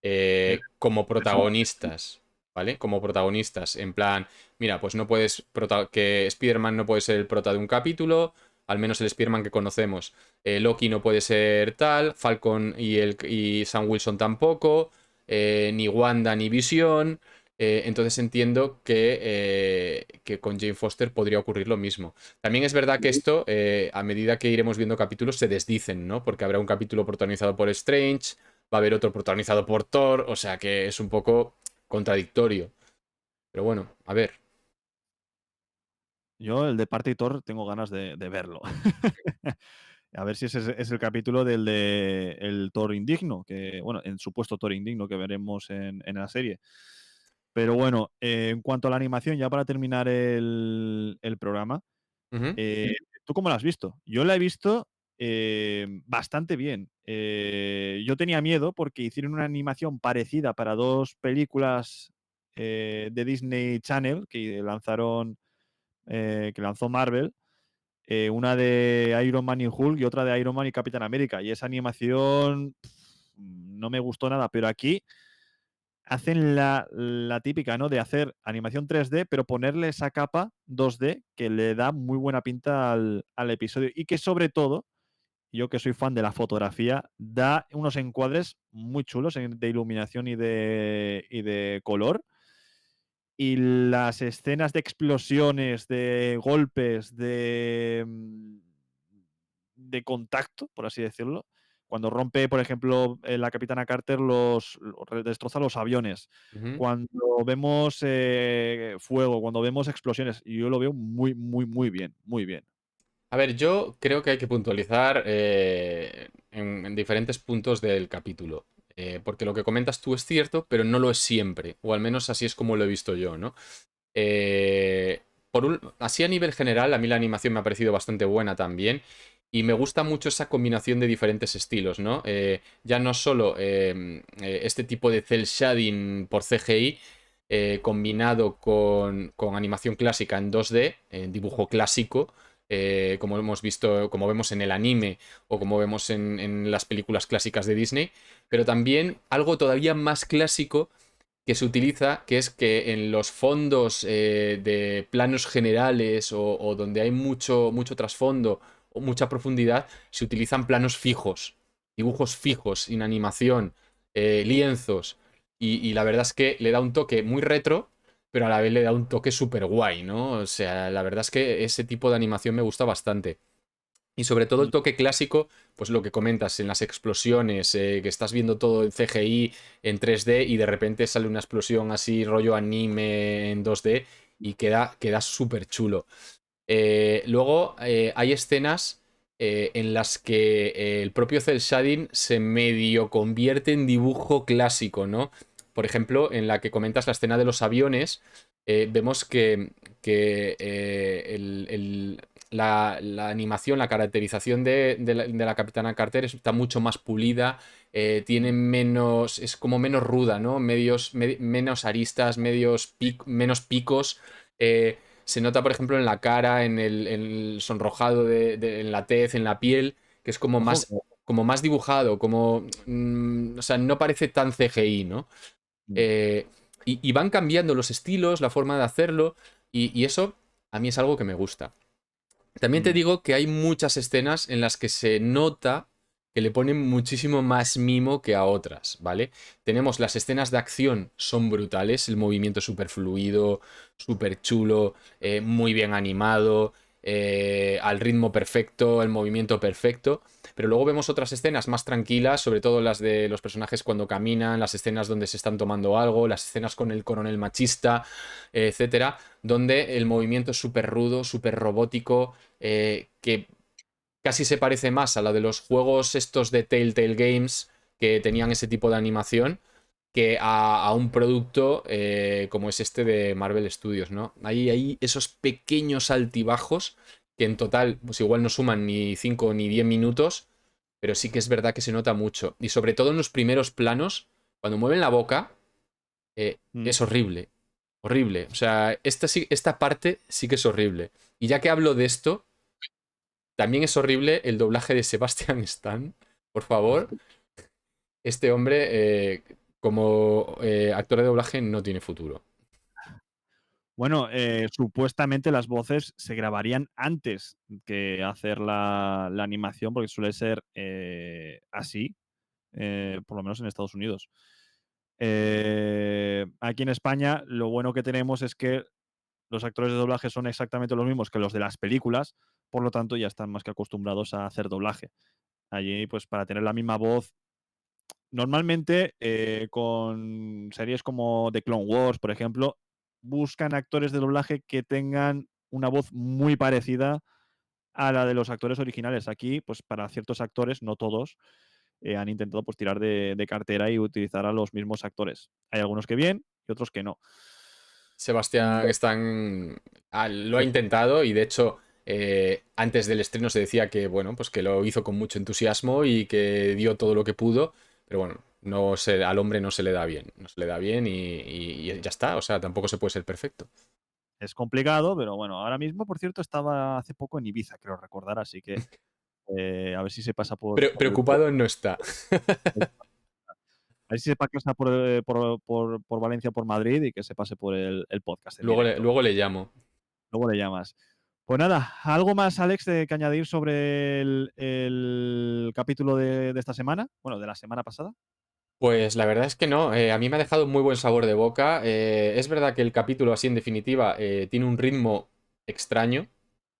Eh, como Eso, protagonistas, ¿vale? Como protagonistas, en plan, mira, pues no puedes, que Spider-Man no puede ser el prota de un capítulo, al menos el Spider-Man que conocemos. Loki no puede ser tal, Falcon y Sam Wilson tampoco, ni Wanda ni Visión. Entonces entiendo que con Jane Foster podría ocurrir lo mismo. También es verdad que esto, a medida que iremos viendo capítulos, se desdicen, ¿no? Porque habrá un capítulo protagonizado por Strange, va a haber otro protagonizado por Thor, o sea que es un poco contradictorio. Pero bueno, a ver. yo el de parte y Thor tengo ganas de verlo. A ver si ese es el capítulo del de el Thor indigno, que, bueno, el supuesto Thor indigno que veremos en la serie. Pero bueno, en cuanto a la animación, ya para terminar el programa, Ujú. ¿tú cómo la has visto? Yo la he visto bastante bien. Yo tenía miedo porque hicieron una animación parecida para dos películas de Disney Channel que lanzó Marvel. Una de Iron Man y Hulk y otra de Iron Man y Capitán América. Y esa animación no me gustó nada, pero aquí hacen la típica, ¿no? De hacer animación 3D, pero ponerle esa capa 2D que le da muy buena pinta al episodio y que sobre todo, yo que soy fan de la fotografía, da unos encuadres muy chulos de iluminación y de color. Y las escenas de explosiones, de golpes, de contacto, por así decirlo. Cuando rompe, por ejemplo, la Capitana Carter destroza los aviones. Ujú. Cuando vemos fuego, cuando vemos explosiones. Y yo lo veo muy, muy, muy bien, muy bien. A ver, yo creo que hay que puntualizar en diferentes puntos del capítulo. Porque lo que comentas tú es cierto, pero no lo es siempre. O al menos así es como lo he visto yo, ¿no? Eh, así a nivel general, a mí la animación me ha parecido bastante buena también. Y me gusta mucho esa combinación de diferentes estilos, ¿no? Ya no solo este tipo de cel shading por CGI, combinado con animación clásica en 2D, en dibujo clásico, como hemos visto, como vemos en el anime o como vemos en las películas clásicas de Disney, pero también algo todavía más clásico que se utiliza, que es que en los fondos de planos generales o donde hay mucho trasfondo o mucha profundidad, se utilizan planos fijos, dibujos fijos, sin animación, lienzos. Y la verdad es que le da un toque muy retro, pero a la vez le da un toque súper guay, ¿no? O sea, la verdad es que ese tipo de animación me gusta bastante. Y sobre todo el Mm. toque clásico, pues lo que comentas, en las explosiones, que estás viendo todo en CGI, en 3D, y de repente sale una explosión así, rollo anime en 2D, y queda súper chulo. Luego hay escenas en las que el propio cel shading se medio convierte en dibujo clásico, ¿no? Por ejemplo, en la que comentas la escena de los aviones, vemos que la animación, la caracterización de la Capitana Carter está mucho más pulida, tiene menos, es como menos ruda, ¿no? Menos aristas, menos picos. Se nota, por ejemplo, en la cara, en el sonrojado en la tez, en la piel, que es Ojo, como más dibujado, o sea, no parece tan CGI, ¿no? Eh, y van cambiando los estilos, la forma de hacerlo, y eso a mí es algo que me gusta. También te mm, digo que hay muchas escenas en las que se nota que le ponen muchísimo más mimo que a otras, ¿vale? Tenemos las escenas de acción, son brutales, el movimiento es súper fluido, súper chulo, muy bien animado, al ritmo perfecto, el movimiento perfecto. Pero luego vemos otras escenas más tranquilas, sobre todo las de los personajes cuando caminan, las escenas donde se están tomando algo, las escenas con el coronel machista, etcétera, donde el movimiento es súper rudo, súper robótico, que casi se parece más a la de los juegos estos de Telltale Games que tenían ese tipo de animación que a un producto como es este de Marvel Studios, ¿no? Hay esos pequeños altibajos que en total, pues igual no suman ni 5 ni 10 minutos, pero sí que es verdad que se nota mucho. Y sobre todo en los primeros planos, cuando mueven la boca, mm. es horrible. Horrible. O sea, esta parte sí que es horrible. Y ya que hablo de esto, también es horrible el doblaje de Sebastian Stan. Por favor, este hombre, como actor de doblaje, no tiene futuro. Bueno, supuestamente las voces se grabarían antes que hacer la animación, porque suele ser así, por lo menos en Estados Unidos. Aquí en España, lo bueno que tenemos es que los actores de doblaje son exactamente los mismos que los de las películas, por lo tanto ya están más que acostumbrados a hacer doblaje. Allí, pues para tener la misma voz, normalmente con series como The Clone Wars, por ejemplo, buscan actores de doblaje que tengan una voz muy parecida a la de los actores originales. Aquí, pues para ciertos actores, no todos, han intentado pues tirar de cartera y utilizar a los mismos actores. Hay algunos que bien y otros que no. Sebastián lo ha intentado y de hecho antes del estreno se decía que bueno, pues que lo hizo con mucho entusiasmo y que dio todo lo que pudo, pero bueno, al hombre no se le da bien, no se le da bien y ya está, o sea, tampoco se puede ser perfecto. Es complicado, pero bueno, ahora mismo, por cierto, estaba hace poco en Ibiza, creo recordar, así que a ver si se pasa por el Preocupado no está. a ver si se pasa por Valencia o por Madrid y que se pase por el podcast en directo. Luego le llamo. Luego le llamas. Pues nada, ¿algo más, Alex, que añadir sobre el capítulo de esta semana? Bueno, de la semana pasada. Pues la verdad es que no, a mí me ha dejado muy buen sabor de boca. Es verdad que el capítulo, así en definitiva, tiene un ritmo extraño.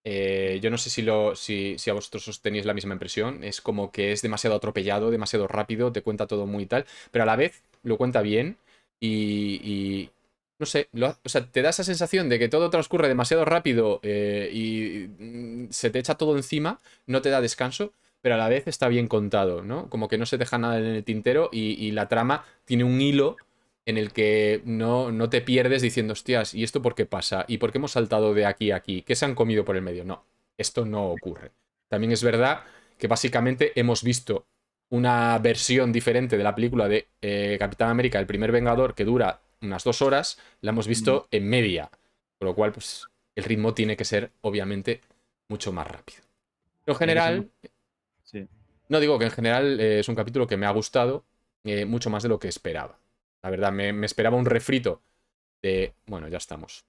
Yo no sé si a vosotros os tenéis la misma impresión. Es como que es demasiado atropellado, demasiado rápido, te cuenta todo muy tal, pero a la vez lo cuenta bien y no sé, o sea, te da esa sensación de que todo transcurre demasiado rápido se te echa todo encima, no te da descanso, pero a la vez está bien contado, ¿no? Como que no se deja nada en el tintero y la trama tiene un hilo en el que no te pierdes diciendo, hostias, ¿y esto por qué pasa? ¿Y por qué hemos saltado de aquí a aquí? ¿Qué se han comido por el medio? No, esto no ocurre. También es verdad que básicamente hemos visto una versión diferente de la película de Capitán América, el primer Vengador, que dura unas 2 horas, la hemos visto en media. Con lo cual, pues, el ritmo tiene que ser, obviamente, mucho más rápido. Pero en Tiene que ser general, sí. no digo que en general es un capítulo que me ha gustado mucho más de lo que esperaba. La verdad, me esperaba un refrito de... Bueno, ya estamos.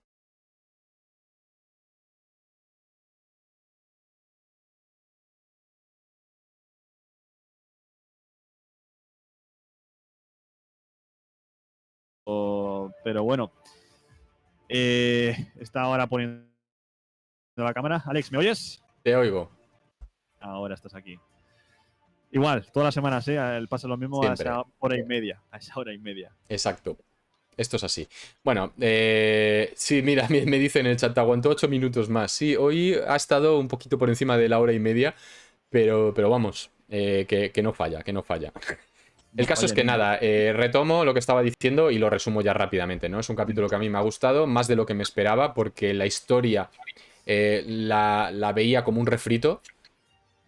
Pero bueno, está ahora poniendo la cámara. Alex, ¿me oyes? Te oigo. Ahora estás aquí. Igual, todas las semanas, pasa lo mismo a Siempre. esa hora y media. A esa hora y media. Exacto. Esto es así. Bueno, sí, mira, me dice en el chat, aguantó 8 minutos más. Sí, hoy ha estado un poquito por encima de la hora y media, pero vamos, que no falla, que no falla. El caso es que nada, retomo lo que estaba diciendo y lo resumo ya rápidamente, ¿no? Es un capítulo que a mí me ha gustado, más de lo que me esperaba, porque la historia la veía como un refrito,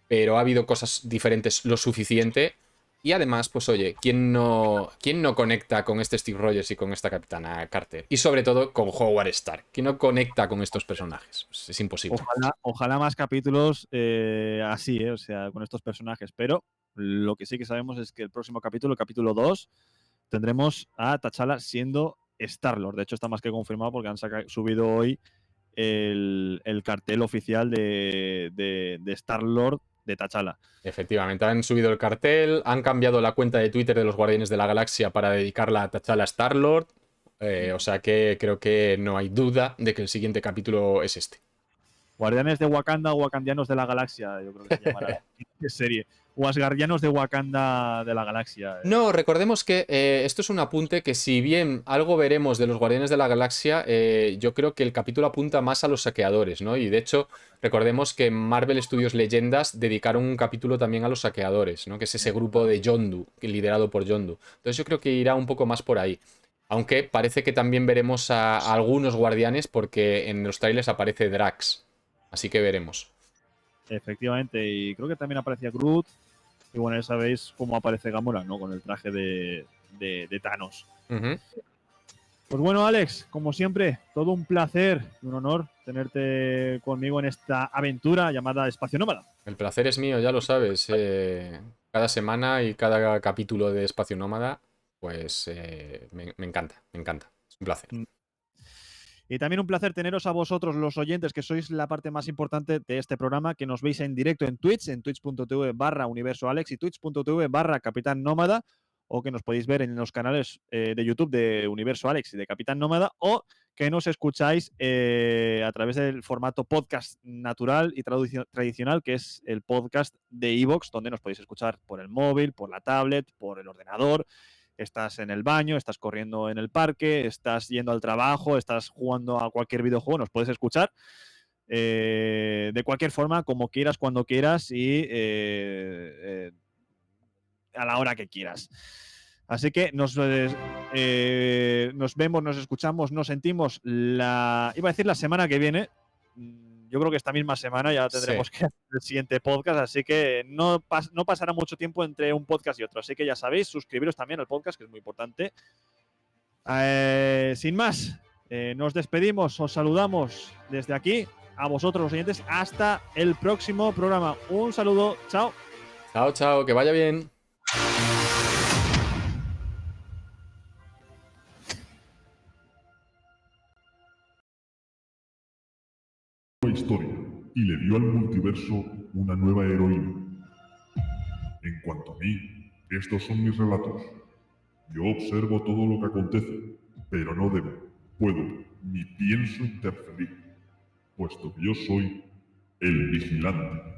pero ha habido cosas diferentes lo suficiente. Y además, pues oye, ¿quién no conecta con este Steve Rogers y con esta Capitana Carter? Y sobre todo con Howard Stark. ¿Quién no conecta con estos personajes? Pues es imposible. Ojalá más capítulos así, o sea, con estos personajes. Pero lo que sí que sabemos es que el próximo capítulo, el capítulo 2, tendremos a T'Challa siendo Star-Lord. De hecho, está más que confirmado porque han subido hoy el cartel oficial de Star-Lord de T'Challa. Efectivamente, han subido el cartel, han cambiado la cuenta de Twitter de los Guardianes de la Galaxia para dedicarla a T'Challa Star-Lord. O sea que creo que no hay duda de que el siguiente capítulo es este. Guardianes de Wakanda o Wakandianos de la Galaxia, yo creo que se llamará la serie. O Asgardianos de Wakanda de la Galaxia. No, recordemos que esto es un apunte que si bien algo veremos de los Guardianes de la Galaxia, yo creo que el capítulo apunta más a los saqueadores, ¿no? Y de hecho, recordemos que Marvel Studios Leyendas dedicaron un capítulo también a los saqueadores, ¿no? Que es ese grupo de Yondu, liderado por Yondu. Entonces yo creo que irá un poco más por ahí. Aunque parece que también veremos a algunos guardianes porque en los trailers aparece Drax. Así que veremos. Efectivamente, y creo que también aparecía Groot. Y bueno, ya sabéis cómo aparece Gamora, ¿no? Con el traje de Thanos. Ujú. Pues bueno, Alex, como siempre, todo un placer y un honor tenerte conmigo en esta aventura llamada Espacio Nómada. El placer es mío, ya lo sabes. Cada semana y cada capítulo de Espacio Nómada, pues me encanta, me encanta. Es un placer. Y también un placer teneros a vosotros, los oyentes, que sois la parte más importante de este programa, que nos veis en directo en twitch.tv/universoalex y twitch.tv/Capitán Nómada, o que nos podéis ver en los canales de YouTube de Universo Alex y de Capitán Nómada, o que nos escucháis a través del formato podcast natural y tradicional, que es el podcast de iVoox, donde nos podéis escuchar por el móvil, por la tablet, por el ordenador. Estás en el baño, estás corriendo en el parque, estás yendo al trabajo, estás jugando a cualquier videojuego, nos puedes escuchar. de cualquier forma, como quieras, cuando quieras y a la hora que quieras. Así que nos vemos, nos escuchamos, nos sentimos iba a decir la semana que viene. Yo creo que esta misma semana ya tendremos que hacer el siguiente podcast, así que no pasará mucho tiempo entre un podcast y otro. Así que ya sabéis, suscribiros también al podcast, que es muy importante. Sin más, nos despedimos, os saludamos desde aquí, a vosotros los oyentes, hasta el próximo programa. Un saludo, chao. Chao, chao, que vaya bien. Historia y le dio al multiverso una nueva heroína. En cuanto a mí, estos son mis relatos. Yo observo todo lo que acontece, pero no debo, puedo, ni pienso interferir, puesto que yo soy el vigilante.